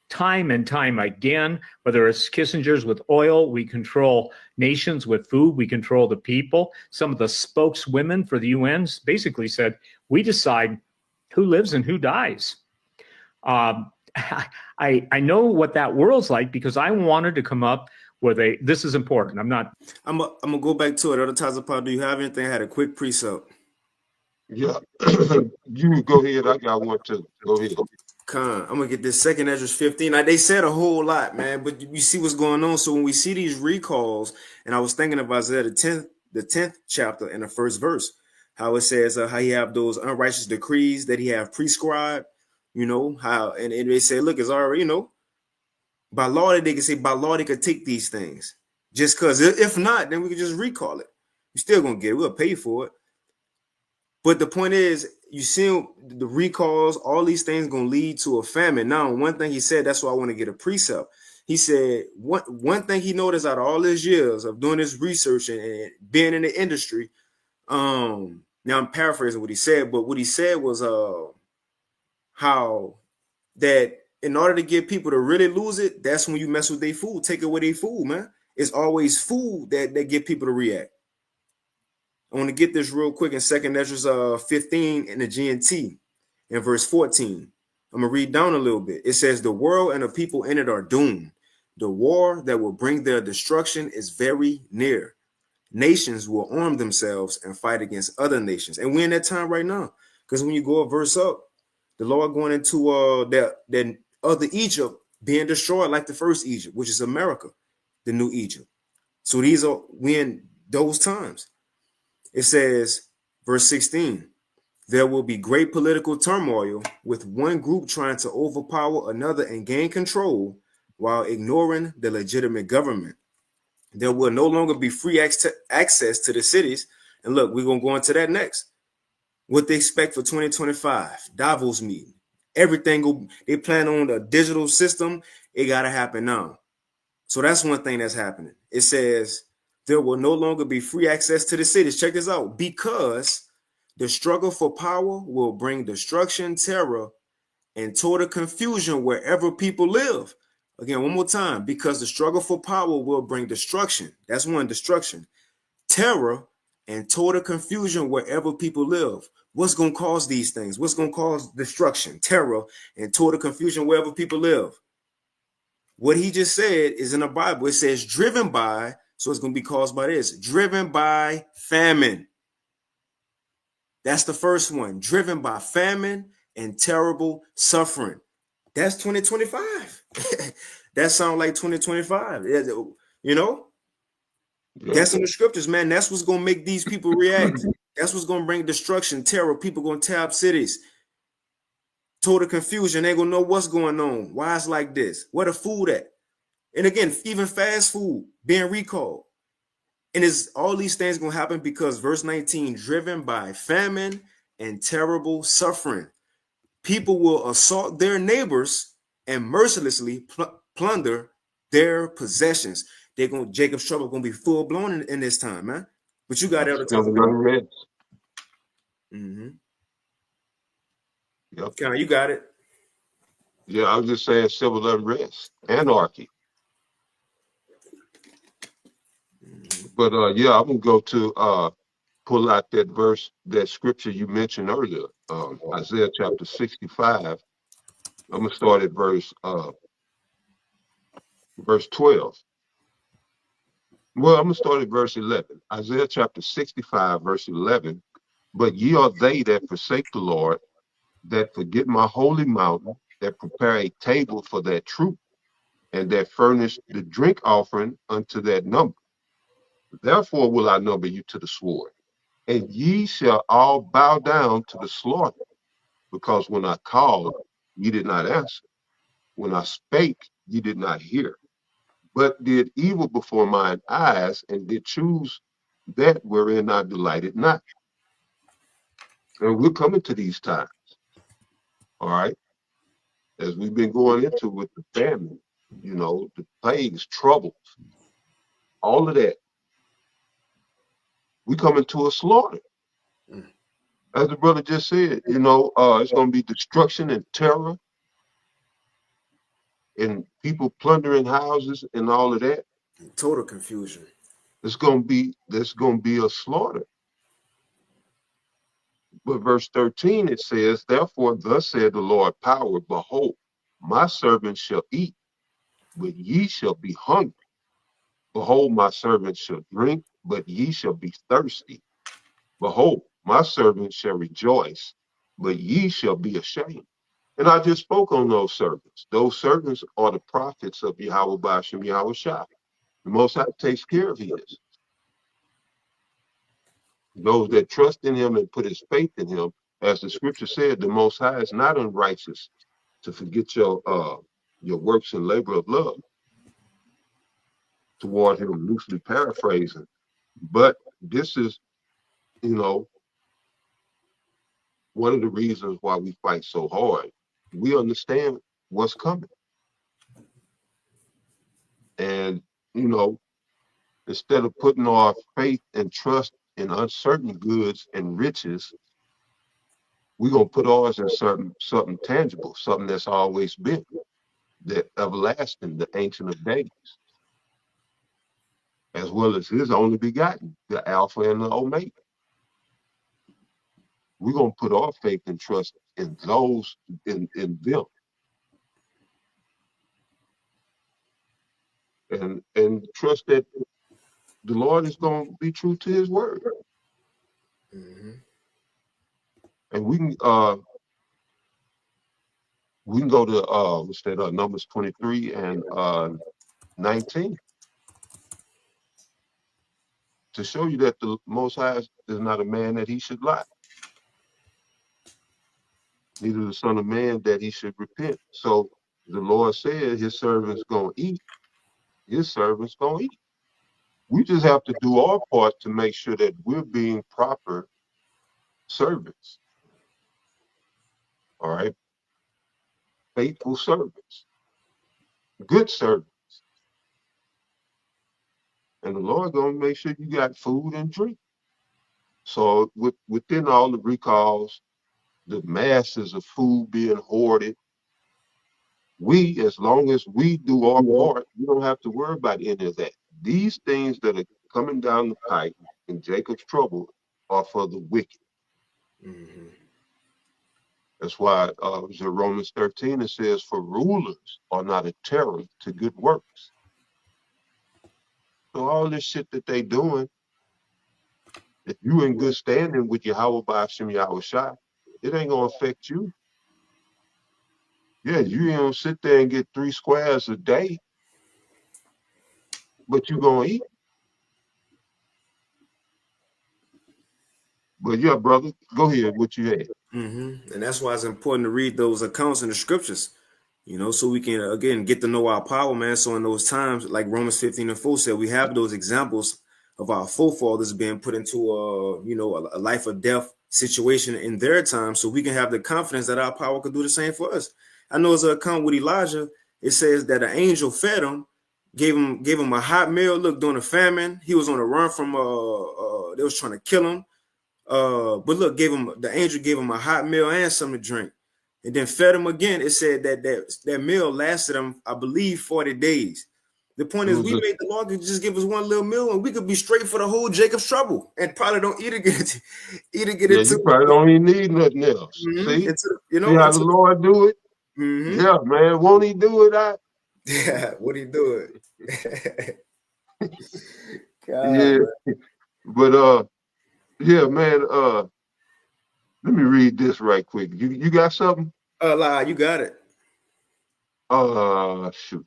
Time and time again, whether it's Kissinger's with oil, we control nations with food, we control the people. Some of the spokeswomen for the UN basically said, we decide who lives and who dies. I know what that world's like because I wanted to come up with this is important. I'm gonna go back to it. Other times, do you have anything? I had a quick precept. Yeah, you go ahead. I got one too. Go ahead. I'm gonna get this 2 Ezra 15. Now, they said a whole lot, man, but you see what's going on. So when we see these recalls, and I was thinking of Isaiah the 10th chapter and the first verse, how it says how he have those unrighteous decrees that he have prescribed, how and they say, look, it's already, by law they can say by law they could take these things. Just because if not, then we can just recall it. You're still gonna get it, we'll pay for it. But the point is, you see the recalls, all these things going to lead to a famine. Now, one thing he said, that's why I want to get a precept. He said one thing he noticed out of all his years of doing this research and being in the industry. Now I'm paraphrasing what he said, but what he said was how that in order to get people to really lose it, that's when you mess with their food, take away their food, man. It's always food that get people to react. I want to get this real quick in 2 Ezra 15 in the GNT in verse 14. I'm going to read down a little bit. It says, the world and the people in it are doomed. The war that will bring their destruction is very near. Nations will arm themselves and fight against other nations. And we're in that time right now. Because when you go a verse up, the Lord going into that other Egypt being destroyed like the first Egypt, which is America, the new Egypt. So we're in those times. It says, verse 16, there will be great political turmoil with one group trying to overpower another and gain control while ignoring the legitimate government. There will no longer be free access to the cities. And look, we're going to go into that next. What they expect for 2025, Davos meeting. Everything, they plan on a digital system. It got to happen now. So that's one thing that's happening. It says, there will no longer be free access to the cities. Check this out. Because the struggle for power will bring destruction, terror, and total confusion wherever people live. Again, one more time. Because the struggle for power will bring destruction. That's one, destruction. Terror and total confusion wherever people live. What's going to cause these things? What's going to cause destruction, terror, and total confusion wherever people live? What he just said is in the Bible. It says driven by. So it's going to be caused by this, driven by famine. That's the first one, driven by famine and terrible suffering. That's 2025. That sounds like 2025. That's in the scriptures, man. That's what's going to make these people react. That's what's going to bring destruction, terror. People going to tear up cities. Total confusion. They going to know what's going on. Why it's like this? Where the food at? And again, even fast food being recalled. And it's all these things going to happen because verse 19, driven by famine and terrible suffering. People will assault their neighbors and mercilessly plunder their possessions. Jacob's trouble going to be full blown in this time, man. But you got it. Mm-hmm. Yep. You got it. Yeah, I was just saying civil unrest, anarchy. But yeah, I'm gonna go to pull out that verse, that scripture you mentioned earlier, Isaiah chapter 65. I'm gonna start at verse 12. Well, I'm going to start at verse 11. Isaiah chapter 65, verse 11. But ye are they that forsake the Lord, that forget my holy mountain, that prepare a table for their troop, and that furnish the drink offering unto that number. Therefore will I number you to the sword, and ye shall all bow down to the slaughter, because when I called, ye did not answer. When I spake, ye did not hear, but did evil before mine eyes, and did choose that wherein I delighted not. And we're coming to these times, all right, as we've been going into with the famine, the plagues, troubles, all of that. We coming to a slaughter. As the brother just said, it's going to be destruction and terror and people plundering houses and all of that. Total confusion. There's going to be a slaughter. But verse 13, it says, therefore, thus said the Lord power, behold, my servants shall eat, but ye shall be hungry. Behold, my servants shall drink, but ye shall be thirsty. Behold, my servants shall rejoice, but ye shall be ashamed. And I just spoke on those servants. Those servants are the prophets of Yahweh Ba'ashem Yahweh Shah. The Most High takes care of his. Those that trust in him and put his faith in him, as the scripture said, the Most High is not unrighteous to forget your works and labor of love toward him, loosely paraphrasing. But this is, one of the reasons why we fight so hard. We understand what's coming. And, instead of putting our faith and trust in uncertain goods and riches, we're going to put ours in something tangible, something that's always been, the everlasting, the ancient of days, as well as his only begotten, the Alpha and the Omega. We're going to put our faith and trust in those, in them. And trust that the Lord is going to be true to his word. Mm-hmm. And we can go to what's that, Numbers 23 and 19 to show you that the Most High is not a man that he should lie, neither the Son of Man that he should repent. So the Lord said his servants gonna eat, his servants gonna eat. We just have to do our part to make sure that we're being proper servants. All right, faithful servants, good servants. And the Lord gonna make sure you got food and drink. So within all the recalls, the masses of food being hoarded, we, as long as we do our part, we don't have to worry about any of that. These things that are coming down the pipe in Jacob's trouble are for the wicked. Mm-hmm. That's why in Romans 13 it says, for rulers are not a terror to good works. So all this shit that they doing, if you in good standing with Yahweh Ba'ashem Yahweh Shai, it ain't gonna affect you. Yeah, you ain't gonna sit there and get 3 squares a day, but you gonna eat. But yeah, brother, go ahead, what you had. Mm-hmm. And that's why it's important to read those accounts in the scriptures, so we can, again, get to know our power, man. So in those times, like Romans 15:4 said, we have those examples of our forefathers being put into a life or death situation in their time, so we can have the confidence that our power could do the same for us. I know it's an account with Elijah. It says that an angel fed him, gave him a hot meal. Look, during the famine, he was on the run from they was trying to kill him. But look, the angel gave him a hot meal and something to drink, and then fed him again. It said that meal lasted him, I believe, 40 days. The point is, we made the Lord could just give us one little meal, and we could be straight for the whole Jacob's trouble, and probably don't eat again. Yeah, you probably don't even need nothing else. Mm-hmm. See how the Lord do it? Mm-hmm. Yeah, man, won't he do it? Yeah, what he do it? Yeah, but yeah, man. Let me read this right quick. You got something? Lie, you got it. Shoot.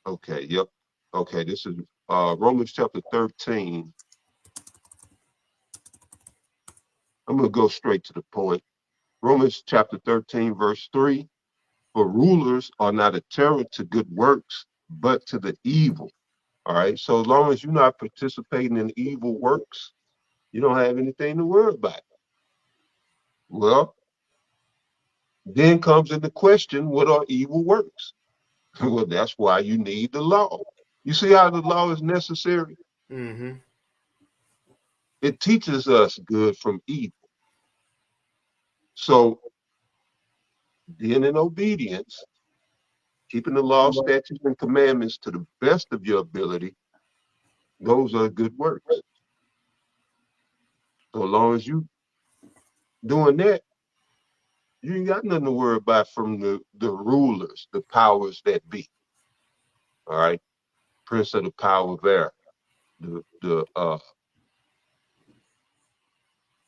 Okay, yep. Okay, this is Romans chapter 13. I'm gonna go straight to the point. Romans chapter 13, verse 3. For rulers are not a terror to good works, but to the evil. All right. So as long as you're not participating in evil works, you don't have anything to worry about. Well, then comes into question, what are evil works? Well, that's why you need the law. You see how the law is necessary? Mm-hmm. It teaches us good from evil. So being in obedience, keeping the law, statutes, and commandments to the best of your ability, those are good works. So as long as you doing that, you ain't got nothing to worry about from the rulers, the powers that be. All right. Prince of the power of air, the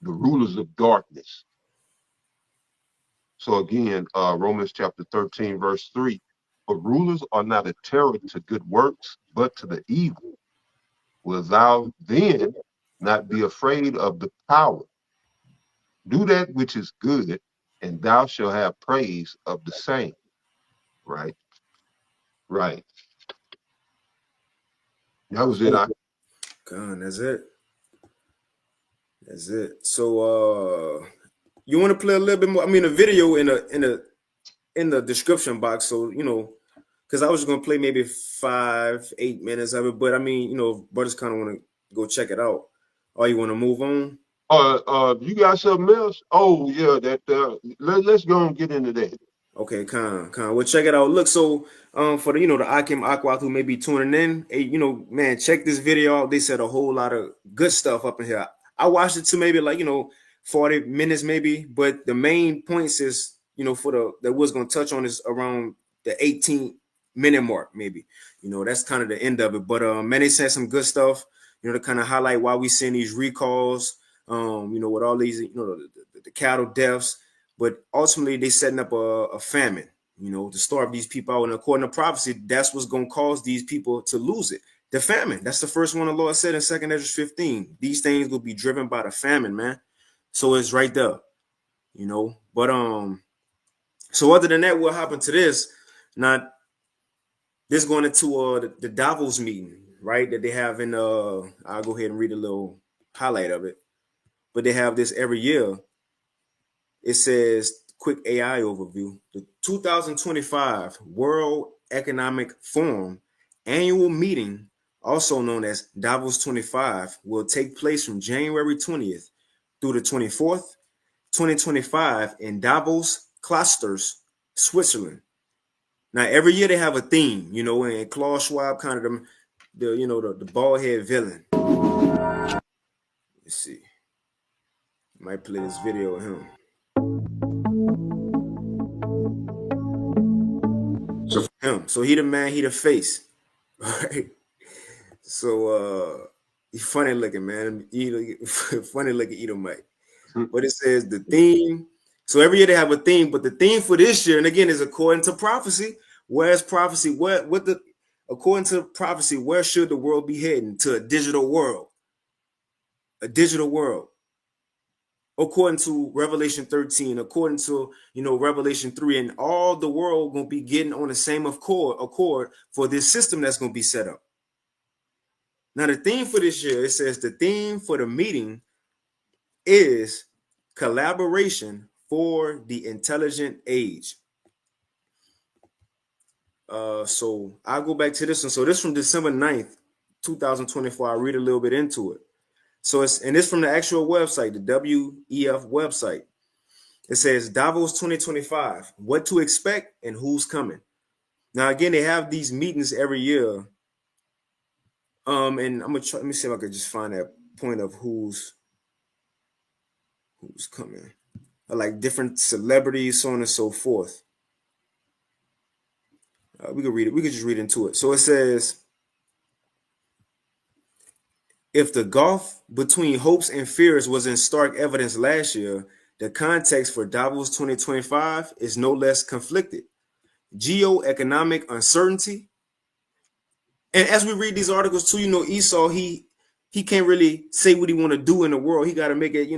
rulers of darkness. So again, Romans chapter 13, verse 3. For rulers are not a terror to good works, but to the evil. Will thou then not be afraid of the power? Do that which is good, and thou shalt have praise of the same. Right? Right. That was it. God, that's it. That's it. So you want to play a little bit more? I mean, a video in the description box. So because I was just gonna play maybe 5-8 minutes of it, but I mean, brothers kind of want to go check it out. Or you want to move on? You got something else? Oh yeah, that let's go and get into that. Okay, con. Well, check it out. Look, so for the Akim Aqua who may be tuning in, hey, man, check this video out. They said a whole lot of good stuff up in here. I watched it to maybe 40 minutes maybe, but the main points is for that was gonna touch on is around the 18-minute mark maybe. That's kind of the end of it. But man, they said some good stuff. To kind of highlight why we seeing these recalls. With all these the cattle deaths. But ultimately, they setting up a famine, to starve these people out. And according to prophecy, that's what's going to cause these people to lose it. The famine. That's the first one the Lord said in 2nd Ezra 15. These things will be driven by the famine, man. So it's right there, But so other than that, what happened to this? Now, this going into the Davos meeting, right? That they have in I'll go ahead and read a little highlight of it. But they have this every year. It says, quick AI overview. The 2025 World Economic Forum annual meeting, also known as Davos 25, will take place from January 20th through the 24th, 2025 in Davos Clusters, Switzerland. Now, every year they have a theme, and Klaus Schwab kind of the bald head villain. Let's see. Might play this video of him. So he the man, he the face. Right. So he's funny looking, man. Funny looking Edomite. But it says the theme. So every year they have a theme, but the theme for this year, and again, is according to prophecy. Where's prophecy? According to prophecy, where should the world be heading? To a digital world. A digital world. According to Revelation 13, according to Revelation 3, and all the world gonna be getting on the same accord for this system that's gonna be set up. Now, the theme for this year, it says the theme for the meeting is collaboration for the intelligent age. So I'll go back to this one. So this from December 9th, 2024. I'll read a little bit into it. So it's from the actual website, the WEF website. It says Davos 2025, what to expect and who's coming. Now, again, they have these meetings every year. And I'm gonna try. Let me see if I could just find that point of who's coming. Like different celebrities, so on and so forth. We could read it. We could just read into it. So it says, if the gulf between hopes and fears was in stark evidence last year, the context for Davos 2025 is no less conflicted. Geoeconomic uncertainty. And as we read these articles too, Esau, he can't really say what he want to do in the world. He got to make it,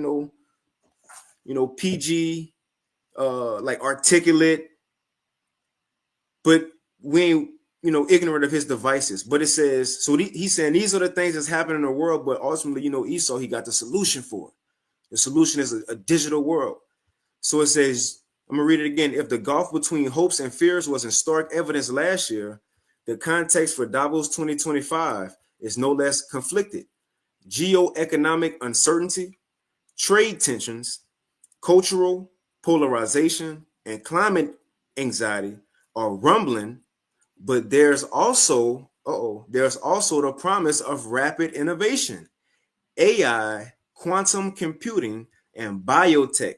PG, like articulate, but we ain't, ignorant of his devices. But it says, so he's saying these are the things that's happening in the world, but ultimately, Esau, he got the solution for it. The solution is a digital world. So it says, I'm going to read it again. If the gulf between hopes and fears was in stark evidence last year, the context for Davos 2025 is no less conflicted. Geoeconomic uncertainty, trade tensions, cultural polarization, and climate anxiety are rumbling, but there's also the promise of rapid innovation, AI, quantum computing, and biotech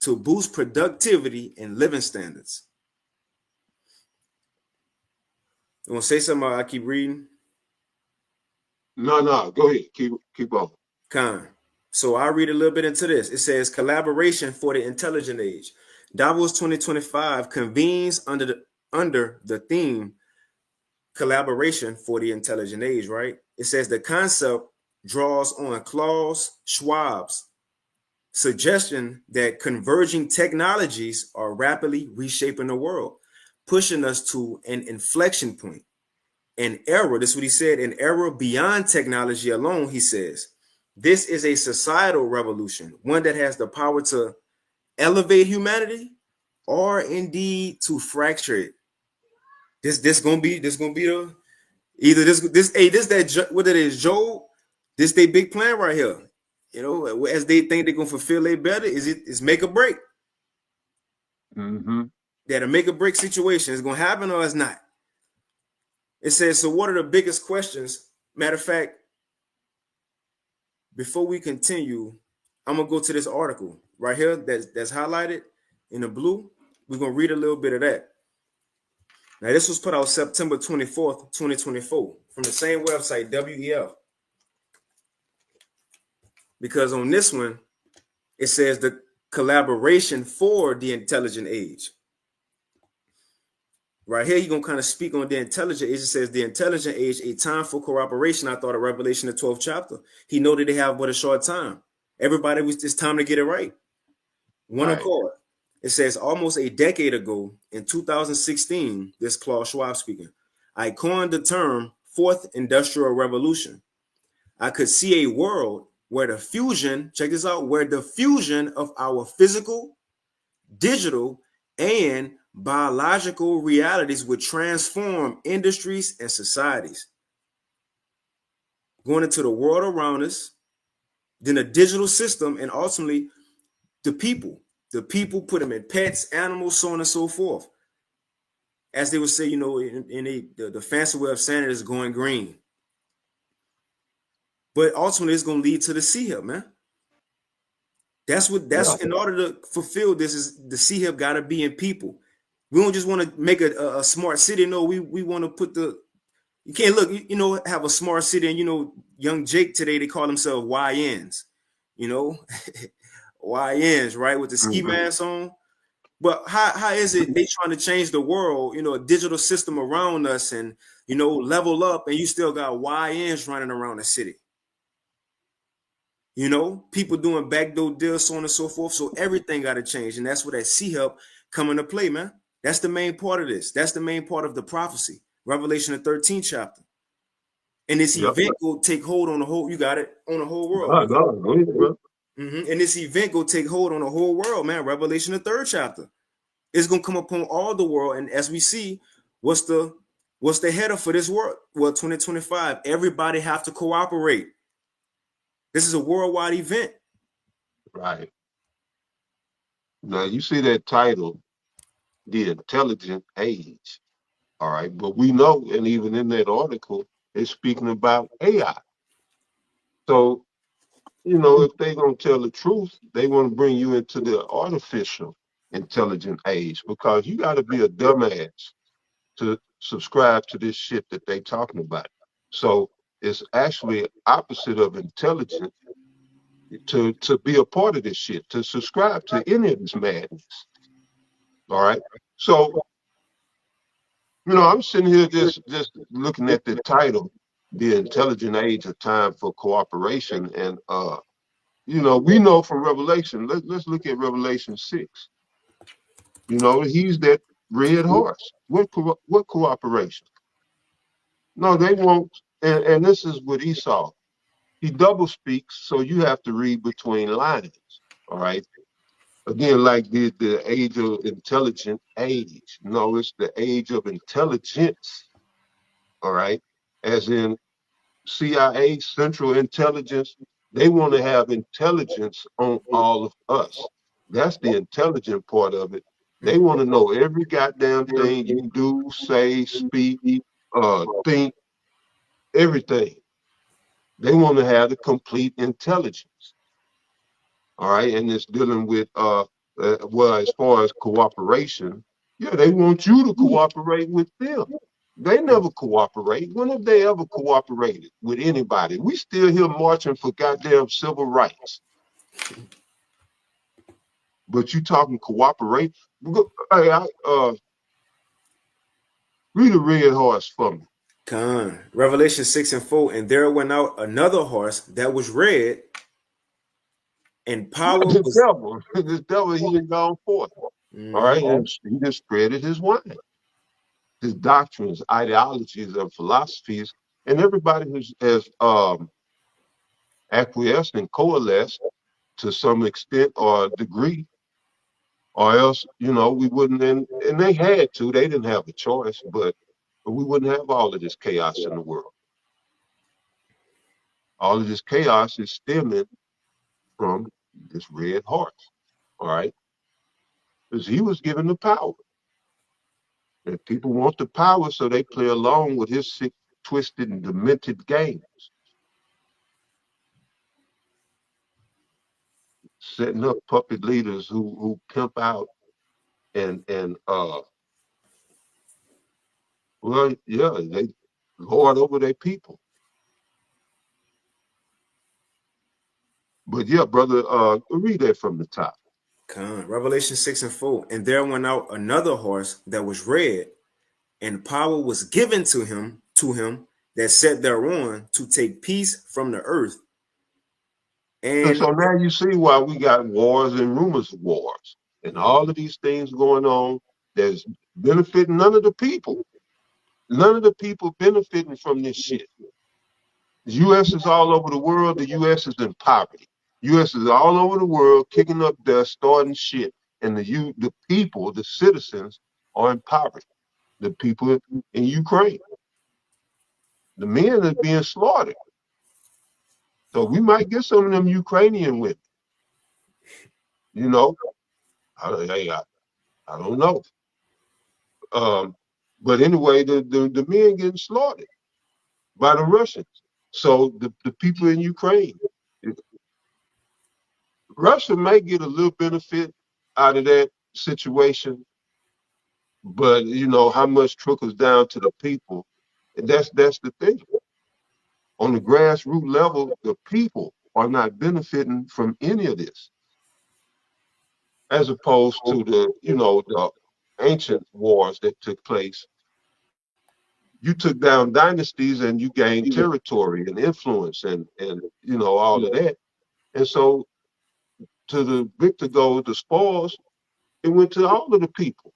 to boost productivity and living standards. You want to say something? I keep reading. No, go ahead. Keep on. Con. So I'll read a little bit into this. It says collaboration for the intelligent age. Davos 2025 convenes under the theme collaboration for the intelligent age, right? It says the concept draws on Klaus Schwab's suggestion that converging technologies are rapidly reshaping the world, pushing us to an inflection point, an era. This is what he said, an era beyond technology alone, he says. This is a societal revolution, one that has the power to elevate humanity or indeed to fracture it. This gonna be the either this that what it is, Joel. This they big plan right here. As they think they're gonna fulfill their better, is make or break. Mm-hmm. That a make or break situation is gonna happen or it's not. It says, so what are the biggest questions? Matter of fact, before we continue, I'm gonna go to this article right here that's highlighted in the blue. We're gonna read a little bit of that. Now, this was put out September 24th, 2024, from the same website, WEF. Because on this one, it says the collaboration for the intelligent age. Right here, you're going to kind of speak on the intelligent age. It says the intelligent age, a time for cooperation. I thought of Revelation, the 12th chapter. He noted they have but a short time. Everybody, it's time to get it right. One accord. It says almost a decade ago, in 2016, this Klaus Schwab speaking, I coined the term Fourth Industrial Revolution. I could see a world where the fusion, check this out, where the fusion of our physical, digital, and biological realities would transform industries and societies. Going into the world around us, then a digital system, and ultimately the people. The people, put them in pets, animals, so on and so forth. As they would say, in the fancy way of saying it is going green. But ultimately, it's going to lead to the C-Hub, man. In order to fulfill this, is the C-Hub got to be in people. We don't just want to make a smart city. No, we want to put you can't look, have a smart city. And, young Jake today, they call themselves YNs, YNs, right? With the ski mask on. But how is it they trying to change the world, a digital system around us and, level up, and you still got YNs running around the city? People doing backdoor deals, so on and so forth. So everything got to change. And that's where that C-Hub come into play, man. That's the main part of this. That's the main part of the prophecy. Revelation, the 13th chapter. And this event will take hold on the whole, you got it, on the whole world. And this event will take hold on the whole world, man. Revelation, the 3rd chapter. It's going to come upon all the world. And as we see, what's the header for this world? Well, 2025, everybody have to cooperate. This is a worldwide event. Right. Now, you see that title, The Intelligent Age. All right. But we know, and even in that article, it's speaking about AI. So, if they're going to tell the truth, they want to bring you into the artificial intelligent age, because you got to be a dumbass to subscribe to this shit that they talking about. So it's actually opposite of intelligent to be a part of this shit, to subscribe to any of this madness. All right. So, I'm sitting here just looking at the title, The Intelligent Age of Time for Cooperation. And we know from Revelation, let's look at Revelation 6. He's that red horse. What cooperation? No, they won't. And this is what Esau. He double speaks, so you have to read between lines. All right. Again, like the age of intelligent age. No, it's the age of intelligence. All right. As in CIA, Central Intelligence, they want to have intelligence on all of us. That's the intelligent part of it. They want to know every goddamn thing you do, say, speak, think, everything. They want to have the complete intelligence. All right. And it's dealing with, well, as far as cooperation, yeah, they want you to cooperate with them. They never cooperate. When have they ever cooperated with anybody? We still here marching for goddamn civil rights. But you talking cooperate? Hey, read a red horse for me. Revelation 6:4, and there went out another horse that was red, and power The was. devil, this devil, he done gone forth. All right, and he just spreaded his wine, his doctrines, ideologies, and philosophies, and everybody has acquiesced and coalesced to some extent or degree, or else, we wouldn't. And they had to. They didn't have a choice, but we wouldn't have all of this chaos in the world. All of this chaos is stemming from this red horse. All right, because he was given the power. And people want the power, so they play along with his sick, twisted, and demented games, setting up puppet leaders who pimp out and well, yeah, they lord over their people. But yeah, brother, read that from the top. Revelation 6:4, and there went out another horse that was red, and power was given to him that sat thereon to take peace from the earth. And And so now you see why we got wars and rumors of wars and all of these things going on that's benefiting none of the people. None of the people benefiting from this shit. The U.S. is all over the world. The U.S. is in poverty. U.S. is all over the world, kicking up dust, starting shit, and the people, the citizens, are in poverty. The people in Ukraine, the men are being slaughtered. So we might get some of them Ukrainian women. I don't know. But anyway, the men getting slaughtered by the Russians. So the people in Ukraine, Russia may get a little benefit out of that situation, but how much trickles down to the people. And that's the thing. On the grassroots level, the people are not benefiting from any of this, as opposed to the ancient wars that took place. You took down dynasties and you gained territory and influence and all of that. And so to the victor goes the spoils. It went to all of the people.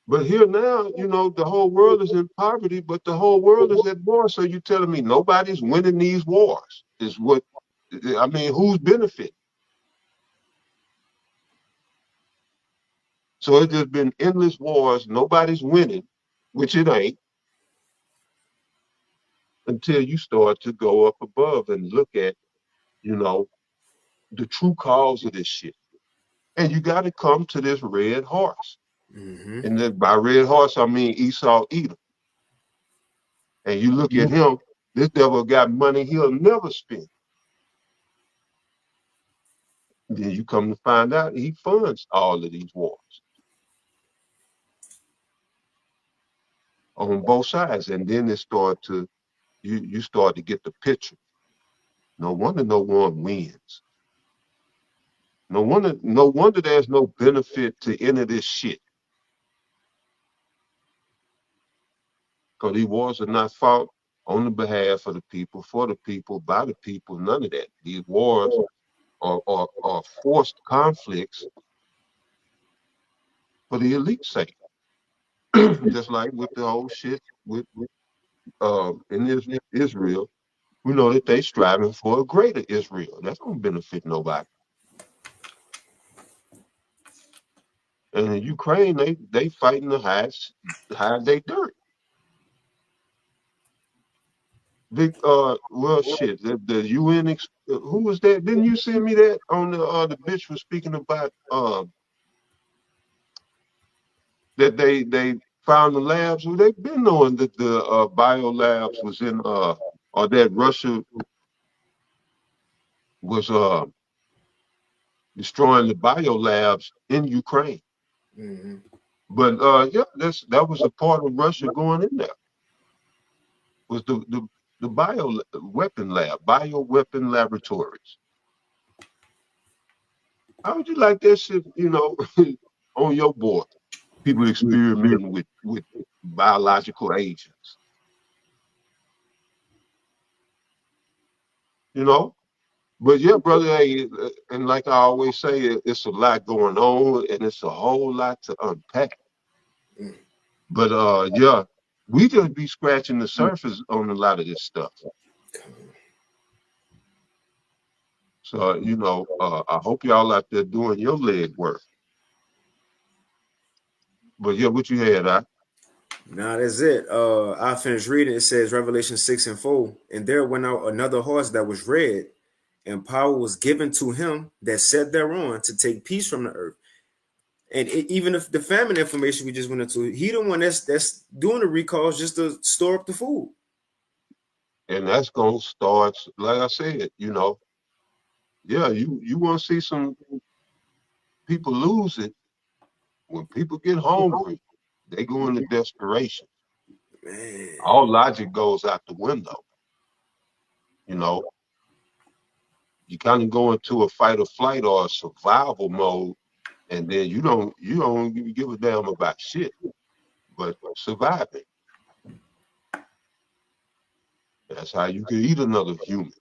But here now, the whole world is in poverty, but the whole world is at war. So you're telling me nobody's winning these wars? Who's benefiting? So it's just been endless wars. Nobody's winning, which it ain't, until you start to go up above and look at, the true cause of this shit. And you got to come to this red horse. And then by red horse, I mean Esau Edom. And you look at him, this devil got money he'll never spend. Then you come to find out he funds all of these wars on both sides. And then it started to, you start to get the picture. No wonder no one wins. No wonder there's no benefit to any of this shit. Because these wars are not fought on the behalf of the people, for the people, by the people, none of that. These wars are forced conflicts for the elite's sake. Just like with the whole shit in Israel, we know that they striving for a greater Israel. That's gonna benefit nobody. And in Ukraine, they fighting to hide their dirt. Well, shit. The UN. Who was that? Didn't you send me that on the bitch was speaking about that they found the labs? Well, they've been knowing that the bio labs was in or that Russia was destroying the bio labs in Ukraine. Mm-hmm. But yeah, that was a part of Russia going in there. Was the bio weapon laboratories. How would you like that shit, on your board? People experimenting with biological agents. But yeah, brother, hey, and like I always say, it's a lot going on and it's a whole lot to unpack. Mm. But yeah, we just be scratching the surface on a lot of this stuff. So, I hope y'all out there doing your leg work. But yeah, what you had, Now that's it. I finished reading. It says Revelation 6:4, and there went out another horse that was red, and power was given to him that sat thereon to take peace from the earth. And even if the famine information we just went into, he the one that's doing the recalls just to store up the food. And that's gonna start, like I said, yeah, you want to see some people lose it. When people get hungry, they go into desperation. Man. All logic goes out the window. You kind of go into a fight or flight or a survival mode, and then you don't give a damn about shit, but surviving. That's how you can eat another human.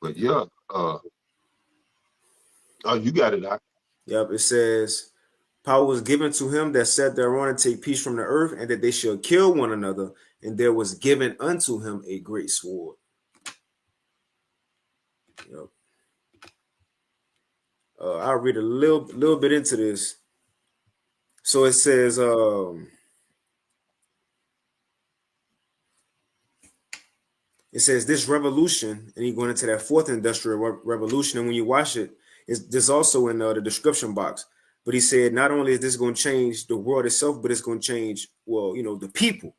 But yeah, oh, you got it, Yep, it says power was given to him that sat thereon and take peace from the earth, and that they shall kill one another, and there was given unto him a great sword. Yep. I'll read a little bit into this. So it says, this revolution, and he going into that fourth industrial revolution. And when you watch it, there's also in the description box. But he said not only is this going to change the world itself, but it's going to change, the people.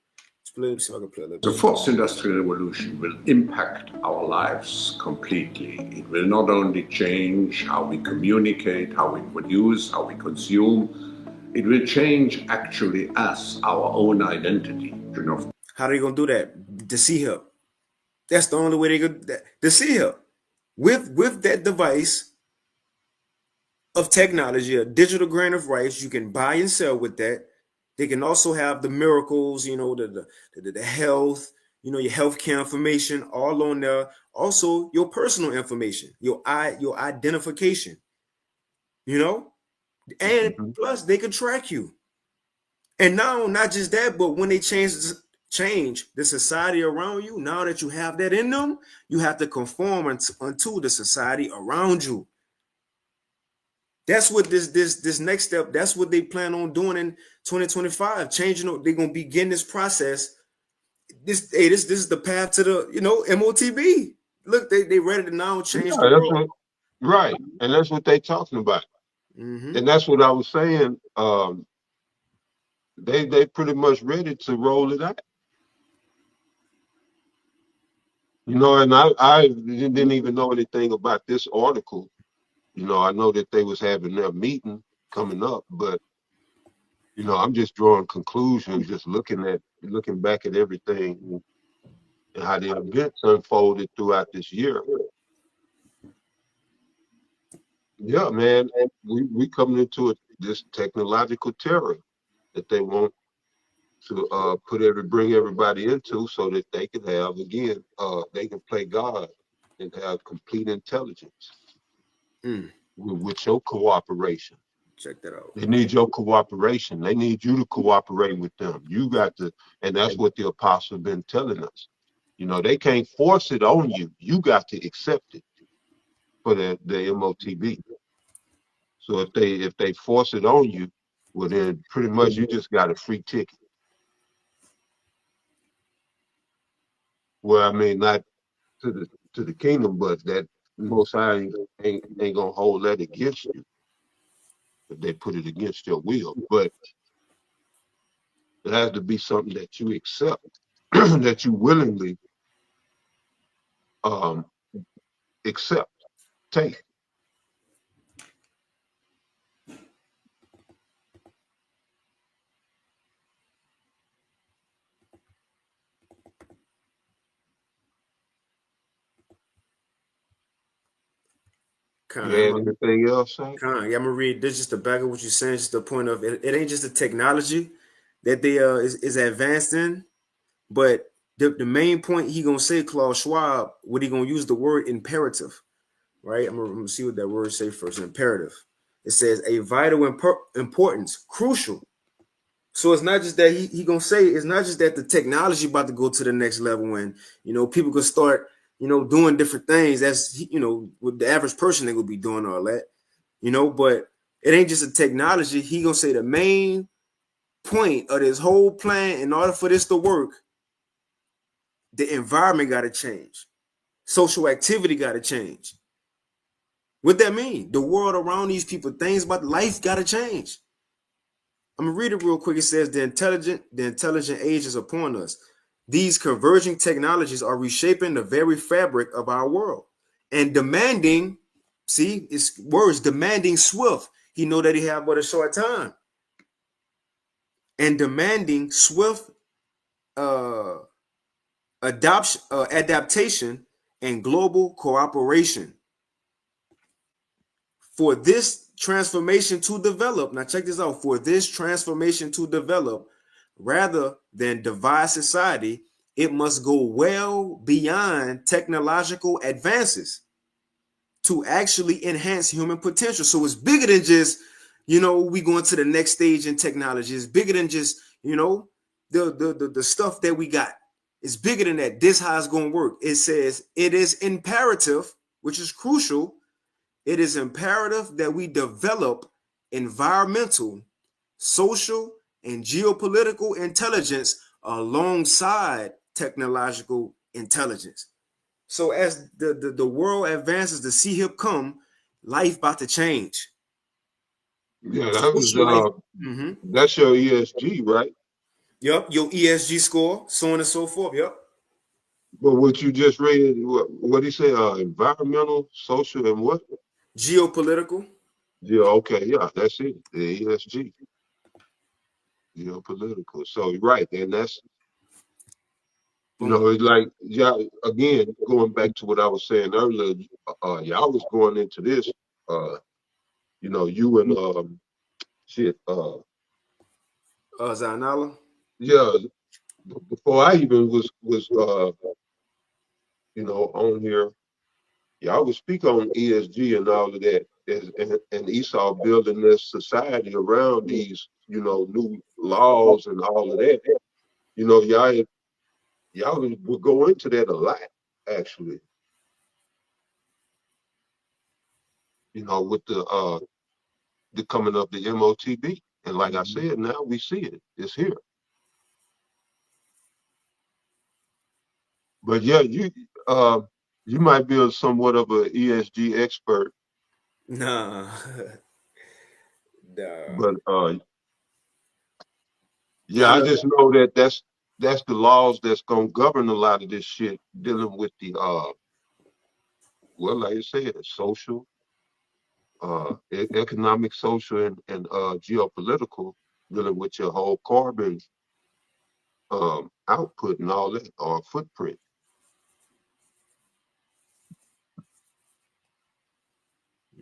The fourth industrial revolution will impact our lives completely. It will not only change how we communicate, how we produce, how we consume. It will change actually us, our own identity. How are they going to do that? To see her. That's the only way they could to see her. With that device of technology, a digital grain of rice, you can buy and sell with that. They can also have the miracles, the health, your healthcare information all on there. Also, your personal information, your identification, and plus they can track you. And now, not just that, but when they change the society around you, now that you have that in them, you have to conform unto the society around you. That's what this next step, that's what they plan on doing in 2025. Changing, they're gonna begin this process. This is the path to the MOTB. Look, they ready to now change the world. Right. And that's what they're talking about. Mm-hmm. And that's what I was saying. They pretty much ready to roll it out. You know, and I didn't even know anything about this article. You know, I know that they was having their meeting coming up, but you know, I'm just drawing conclusions, just looking back at everything and how the events unfolded throughout this year. Yeah, man, we coming into this technological terror that they want to bring everybody into so that they can have again they can play God and have complete intelligence Mm, with your cooperation. check that out. They need your cooperation. They need you to cooperate with them. You got to, and that's what the apostle been telling us. You know, they can't force it on you. You got to accept it for the MOTB. So if they force it on you, well then pretty much you just got a free ticket. Well, I mean not to the kingdom, but that Most High ain't gonna hold that against you if they put it against your will. But it has to be something that you accept, that you willingly um, accept, take. Con, You had anything else, Saint? yeah, I'm gonna read this just to back up what you're saying. Just the point of it, it ain't just the technology that they is advanced in, but the main point he gonna say, Klaus Schwab, what he gonna use the word imperative, right? I'm gonna see what that word say first. Imperative. It says a vital importance, crucial. So it's not just that he gonna say it's not just that the technology about to go to the next level and people could start doing different things. That's with the average person they gonna be doing all that, but it ain't just a technology. He gonna say the main point of this whole plan, in order for this to work, the environment got to change, social activity got to change. What that mean? The world around these people, things about life got to change. I'm gonna read it real quick. It says the intelligent age is upon us. These converging technologies are reshaping the very fabric of our world and demanding, see, it's words, demanding swift. He know that he have but a short time. And demanding swift uh adaptation and global cooperation for this transformation to develop. Now check this out. For this transformation to develop, rather than divide society, it must go well beyond technological advances to actually enhance human potential. So it's bigger than just, we going to the next stage in technology. It's bigger than just, the stuff that we got. It's bigger than that. This how it's going to work. It says it is imperative, which is crucial. It is imperative that we develop environmental, social, and geopolitical intelligence alongside technological intelligence. So as the world advances to see him come, life about to change. Yeah, Social life. that's your ESG, right? Yep, your ESG score, so on and so forth. Yep. But what you just read, what do you say? Environmental, social, and what? Geopolitical. Yeah, okay, yeah, that's it. The ESG, geopolitical. So you're right, and that's Boom. it's like yeah. Again, going back to what I was saying earlier, y'all was going into this, uh, you and shit, Zanala. yeah. Before I even was on here, y'all would speak on ESG and all of that, and Esau building this society around these, new laws and all of that. Y'all would go into that a lot, actually. With the coming of the MOTB, and like I said, now we see it. It's here. But yeah, you might be somewhat of an ESG expert, Nah. Nah. but Yeah, yeah, I I know. just know that that's the laws that's gonna govern a lot of this shit dealing with the well, like I said, social, economic, social, and geopolitical, dealing with your whole carbon output and all that, or footprint.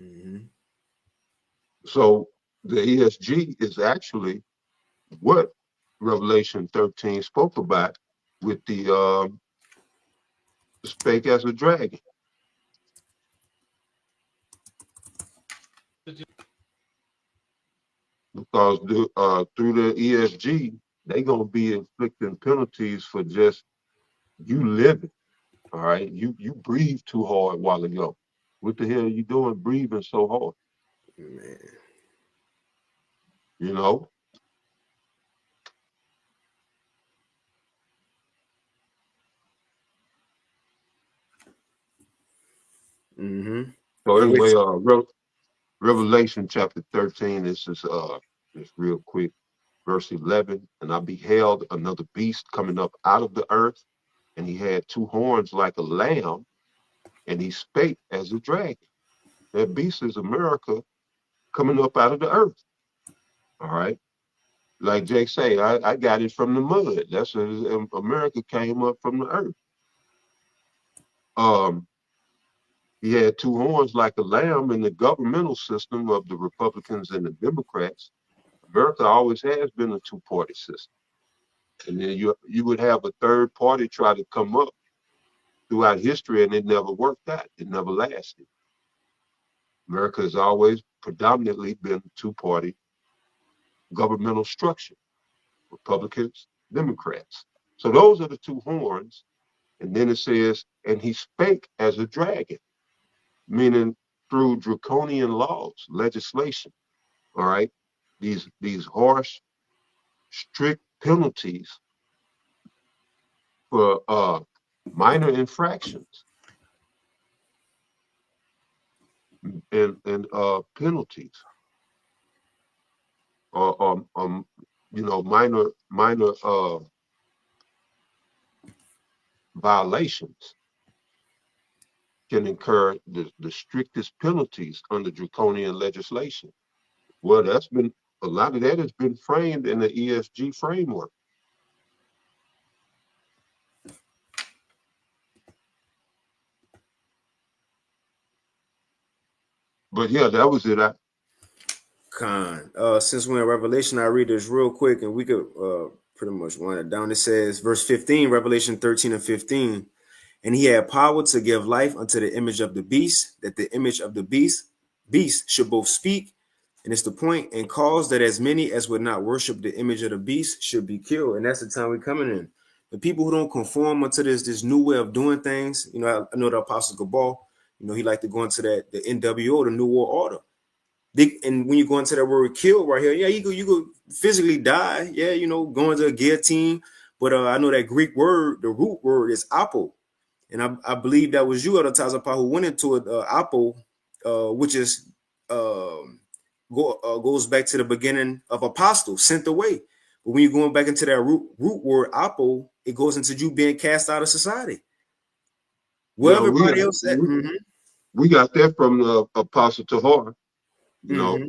Mm-hmm. So the ESG is actually what Revelation 13 spoke about with the spake as a dragon. Because through the ESG, they're gonna be inflicting penalties for just you living. All right, you breathe too hard while ago. What the hell are you doing breathing so hard? Man. You know. Mm-hmm. So And anyway, which Revelation chapter 13. This is just real quick, verse 11. And I beheld another beast coming up out of the earth, and he had two horns like a lamb, and he spake as a dragon. That beast is America coming up out of the earth. All right. Like Jake say, I got it from the mud. That's America came up from the earth. Um, he had two horns like a lamb. In the governmental system of the Republicans and the Democrats, America always has been a two-party system. And then you would have a third party try to come up throughout history, and it never worked out. It never lasted. America has always predominantly been a two-party governmental structure. Republicans, Democrats. So those are the two horns. And then it says, and he spake as a dragon, meaning through draconian laws, legislation. All right. These harsh, strict penalties for minor infractions and penalties or minor violations can incur the strictest penalties under draconian legislation. Well, that's been a lot of that has been framed in the ESG framework. But yeah, that was it. Since we're in Revelation, I read this real quick and we could pretty much run it down. It says, verse 15, Revelation 13 and 15. And he had power to give life unto the image of the beast, that the image of the beast should both speak, and it's the point, and cause that as many as would not worship the image of the beast should be killed. And that's the time we're coming in. The people who don't conform unto this new way of doing things, I know the Apostle Gabal, he liked to go into that, the NWO, the New World Order. And when you go into that word kill right here, yeah, you could physically die, yeah, going to a guillotine. But I know that Greek word, the root word is apo. And I believe that was you at the Tazapa who went into it, apo, which is goes back to the beginning of apostle, sent away. But when you're going back into that root word apo, it goes into you being cast out of society. Where Yeah, everybody else at. We got that from the Apostle Tahar. But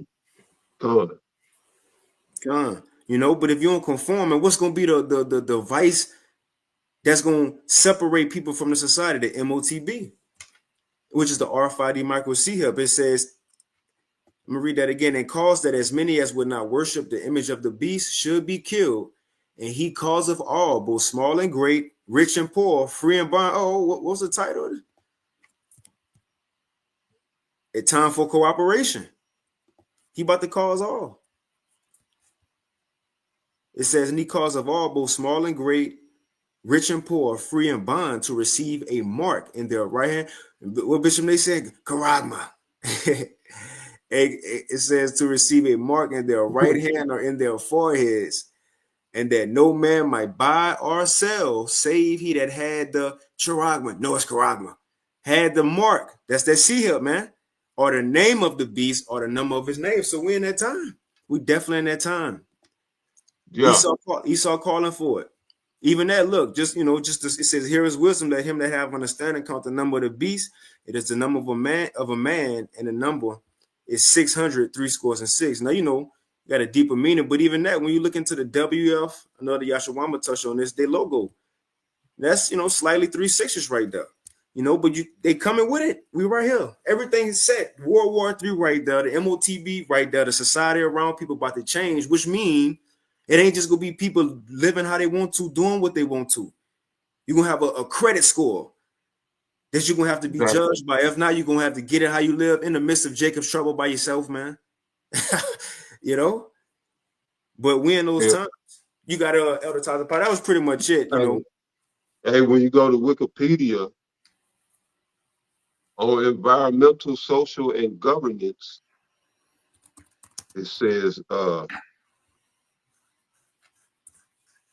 if you don't conform, and what's going to be the vice that's going to separate people from the society, the MOTB, which is the RFID micro C hub. It says, let me read that again, and cause that as many as would not worship the image of the beast should be killed. And he causeth all, both small and great, rich and poor, free and bond. Oh, what's the title? A time for cooperation. He about to cause all. It says, and he caused of all, both small and great, rich and poor, free and bond, to receive a mark in their right hand. What Bishop they said, Karagma. It says to receive a mark in their right hand or in their foreheads, and that no man might buy or sell, save he that had the charagma. No, it's Karagma. Had the mark. That's that C-hub, man. Or the name of the beast or the number of his name. So we're in that time. We definitely in that time. Yeah. Esau calling for it. Even that, look, just it says, here is wisdom, that him that have understanding count the number of the beast. It is the number of a man, and the number is 600, 66. Now, got a deeper meaning, but even that, when you look into the WF, another Yashawama touched on this, their logo, that's slightly 3 6s right there. But they coming with it. We right here. Everything is set. World War III right there. The MOTB right there. The society around people about to change, which mean it ain't just gonna be people living how they want to, doing what they want to. You're gonna have a credit score that you're gonna have to be judged by. If not, you're gonna have to get it how you live in the midst of Jacob's trouble by yourself, man. But we in those times. You got Elder Tyler Pye. That was pretty much it, Hey, when you go to Wikipedia on environmental, social, and governance, it says, I'm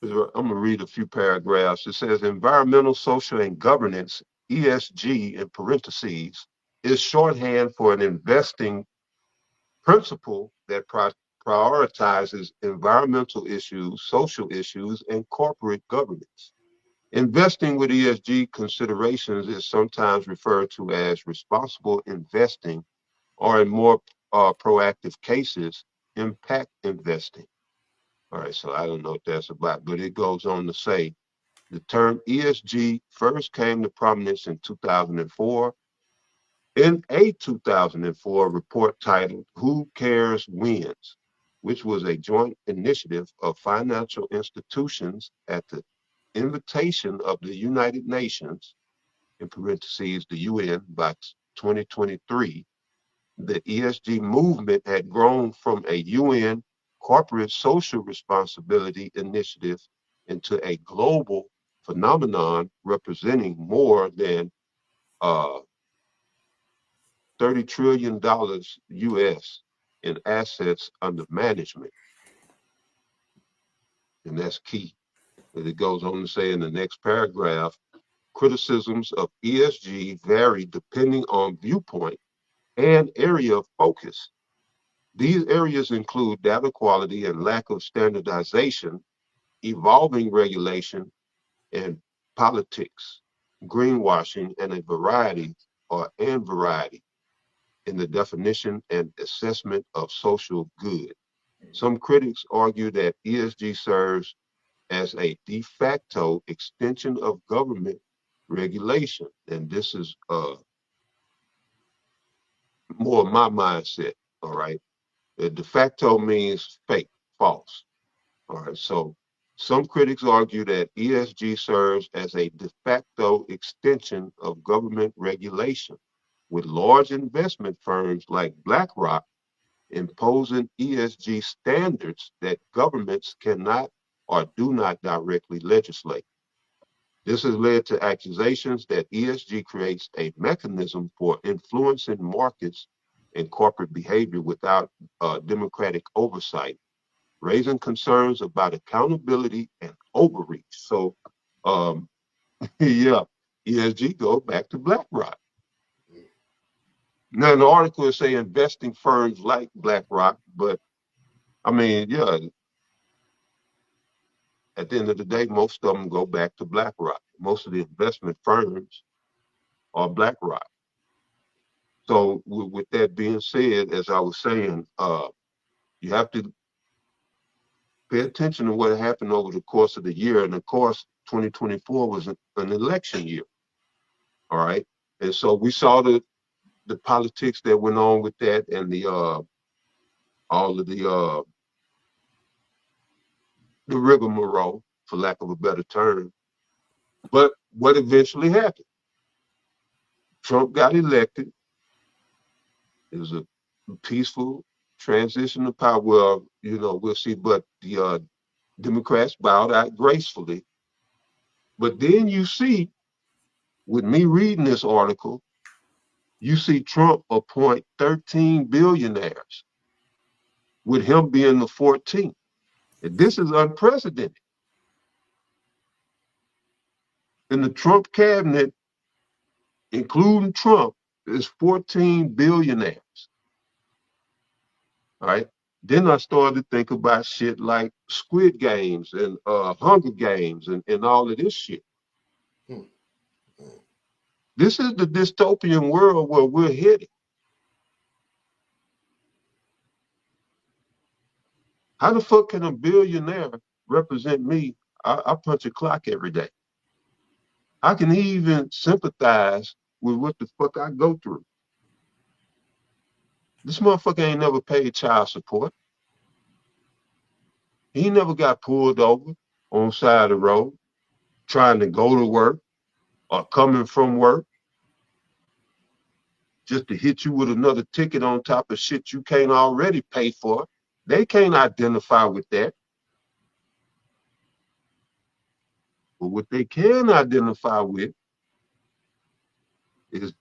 going to read a few paragraphs. It says, environmental, social, and governance, ESG in parentheses, is shorthand for an investing principle that prioritizes environmental issues, social issues, and corporate governance. Investing with ESG considerations is sometimes referred to as responsible investing, or in more proactive cases, impact investing. All right, so I don't know what that's about, but it goes on to say the term ESG first came to prominence in 2004 in a 2004 report titled Who Cares Wins, which was a joint initiative of financial institutions at the invitation of the United Nations, in parentheses, the UN, by 2023. The ESG movement had grown from a UN corporate social responsibility initiative into a global phenomenon representing more than $30 trillion US in assets under management. And that's key. And it goes on to say in the next paragraph, criticisms of ESG vary depending on viewpoint and area of focus. These areas include data quality and lack of standardization, evolving regulation, and politics, greenwashing, and variety in the definition and assessment of social good. Some critics argue that ESG serves as a de facto extension of government regulation. And this is more of my mindset, all right? De facto means fake, false, all right? So some critics argue that ESG serves as a de facto extension of government regulation, with large investment firms like BlackRock imposing ESG standards that governments cannot or do not directly legislate. This has led to accusations that ESG creates a mechanism for influencing markets and corporate behavior without democratic oversight, raising concerns about accountability and overreach. So, yeah, ESG goes back to BlackRock. Now, the article is saying investing firms like BlackRock, but I mean, yeah, at the end of the day, most of them go back to BlackRock. Most of the investment firms are BlackRock. So with that being said, as I was saying, you have to pay attention to what happened over the course of the year. And of course, 2024 was an election year. All right. And so we saw the politics that went on with that, and the all of the rigmarole, for lack of a better term. But what eventually happened? Trump got elected. It was a peaceful transition of power. Well, we'll see. But the Democrats bowed out gracefully. But then you see, with me reading this article, you see Trump appoint 13 billionaires, with him being the 14th. And this is unprecedented. In the Trump cabinet, including Trump, is 14 billionaires. All right. Then I started to think about shit like Squid Games and Hunger Games and all of this shit. Hmm. This is the dystopian world where we're headed. How the fuck can a billionaire represent me? I punch a clock every day. I can even sympathize with what the fuck I go through. This motherfucker ain't never paid child support. He never got pulled over on the side of the road trying to go to work or coming from work just to hit you with another ticket on top of shit you can't already pay for. They can't identify with that. But what they can identify with is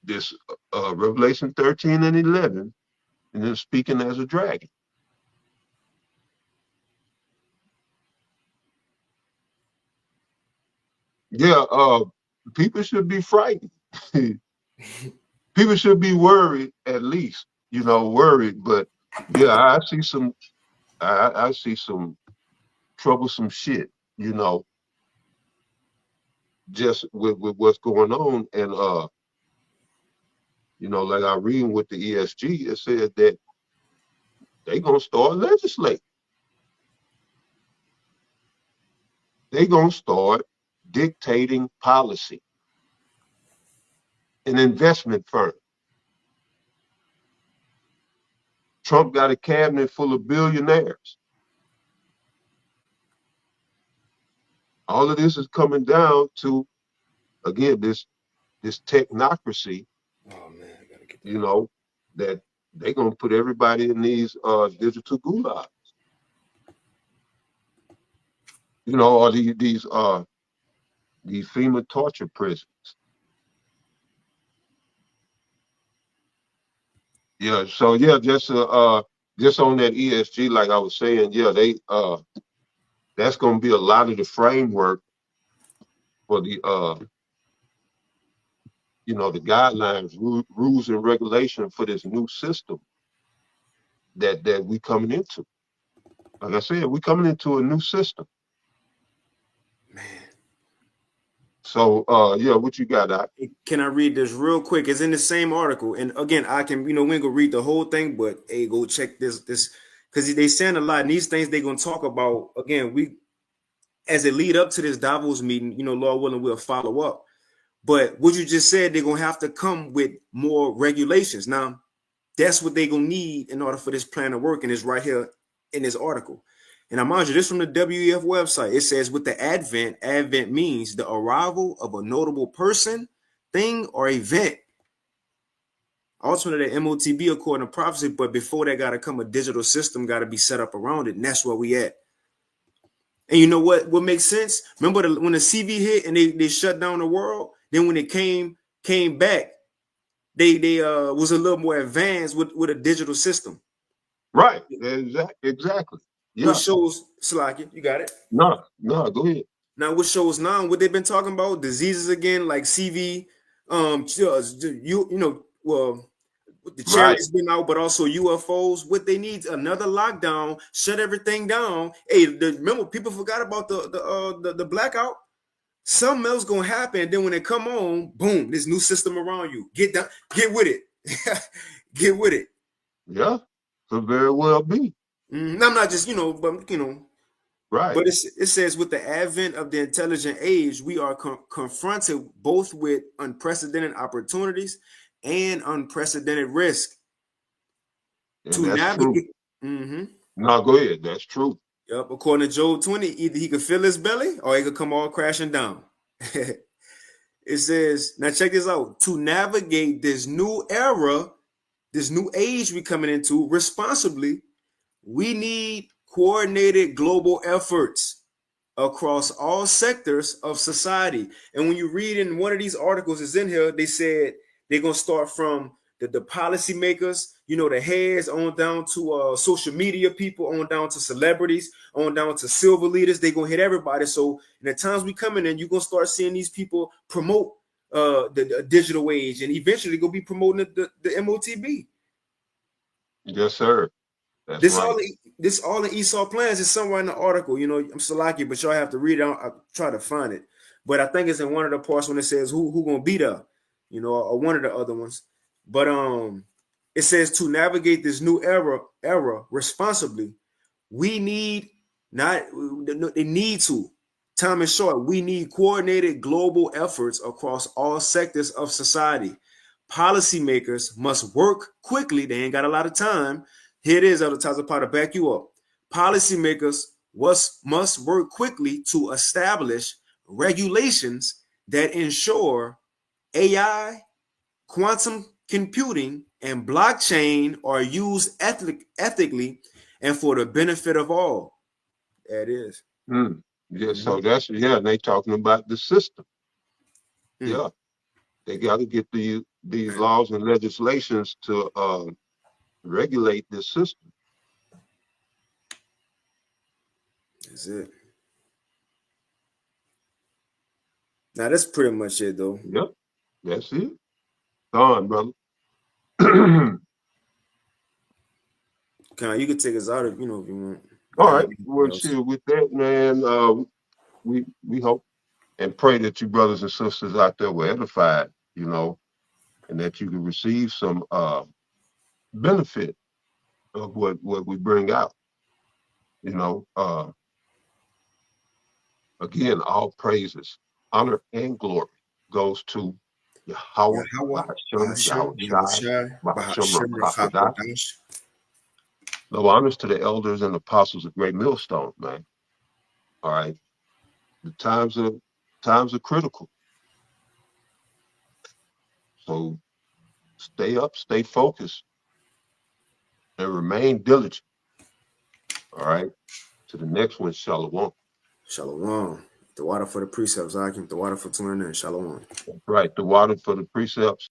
this Revelation 13 and 11, and then speaking as a dragon. Yeah, people should be frightened. People should be worried, at least, worried. But yeah, I see some troublesome shit, just with what's going on. And like I read with the ESG, it said that they gonna start legislating. They gonna start dictating policy. An investment firm. Trump got a cabinet full of billionaires. All of this is coming down to, again, this technocracy. Oh man, I gotta get that. That they're gonna put everybody in these digital gulags. Or these FEMA torture prisons. Yeah, so yeah, just on that ESG, like I was saying, yeah, that's gonna be a lot of the framework for the the guidelines, rules and regulations for this new system that we coming into. Like I said, we coming into a new system. Man. So yeah, what you got, Doc? Can I read this real quick? It's in the same article. And again, I can, we ain't gonna read the whole thing, but hey, go check this because they saying a lot. And these things they're gonna talk about. Again, we as it lead up to this Davos meeting, Lord willing, we'll follow up. But what you just said, they're gonna have to come with more regulations. Now, that's what they're gonna need in order for this plan to work, and it's right here in this article. And I mind you, this from the WEF website. It says, with the advent means the arrival of a notable person, thing, or event. Ultimately, the MOTB according to prophecy, but before that got to come, a digital system got to be set up around it, and that's where we at. And you know what makes sense? Remember when the CV hit and they shut down the world? Then when it came back, they was a little more advanced with a digital system. Right. Exactly. Yeah. Which shows, Slaki, you got it? No, go ahead. Now, what shows now, what they've been talking about, diseases again, like CV, well, the charity's been out, but also UFOs. What they need, another lockdown, shut everything down. Hey, remember, people forgot about the blackout. Something else gonna happen. Then when they come on, boom, this new system around you. Get with it. Get with it. Yeah, could very well be. I'm not just, but right. But it says, with the advent of the intelligent age, we are confronted both with unprecedented opportunities and unprecedented risk. And to navigate. No, go ahead. That's true. Yep. According to Job 20, either he could fill his belly or he could come all crashing down. It says, now check this out. To navigate this new era, this new age we're coming into responsibly, we need coordinated global efforts across all sectors of society. And when you read in one of these articles is in here, they said they're going to start from the policymakers, the heads, on down to social media people, on down to celebrities, on down to silver leaders. They're going to hit everybody. So in the times we coming in, you're going to start seeing these people promote the digital age, and eventually they're going to be promoting the MOTB. Yes, sir. That's This right. all in Esau plans is somewhere in the article. You know, I'm so lucky, but y'all have to read it. I'll try to find it. But I think it's in one of the parts when it says who gonna be there, you know, or one of the other ones. But it says to navigate this new era responsibly, we need not they need to. Time is short. We need coordinated global efforts across all sectors of society. Policymakers must work quickly. They ain't got a lot of time. Here it is, Elder Tazapah, to back you up. Policymakers must work quickly to establish regulations that ensure AI, quantum computing, and blockchain are used ethically and for the benefit of all. That is. Yeah, so that's, yeah, and they talking about the system. Yeah, they got to get these laws and legislations to regulate this system. That's it. Now that's pretty much it, though. Yep, that's it. Gone, brother. You can take us out if you know if you want. All right. Well, shit, with that, man, we hope and pray that you brothers and sisters out there were edified, you know, and that you can receive some benefit of what we bring out. You know, again, all praises, honor, and glory goes to Yahweh, Bahashem, Yahushai, Bahashem Rakakwadash. No honors to the elders and apostles of Great Millstone, man. All right. The times are critical. So stay up, stay focused, and remain diligent. All right. To the next one, Shalom. Shalom. The water for the precepts. I keep the water for tuning in. Shalom. Right. The water for the precepts.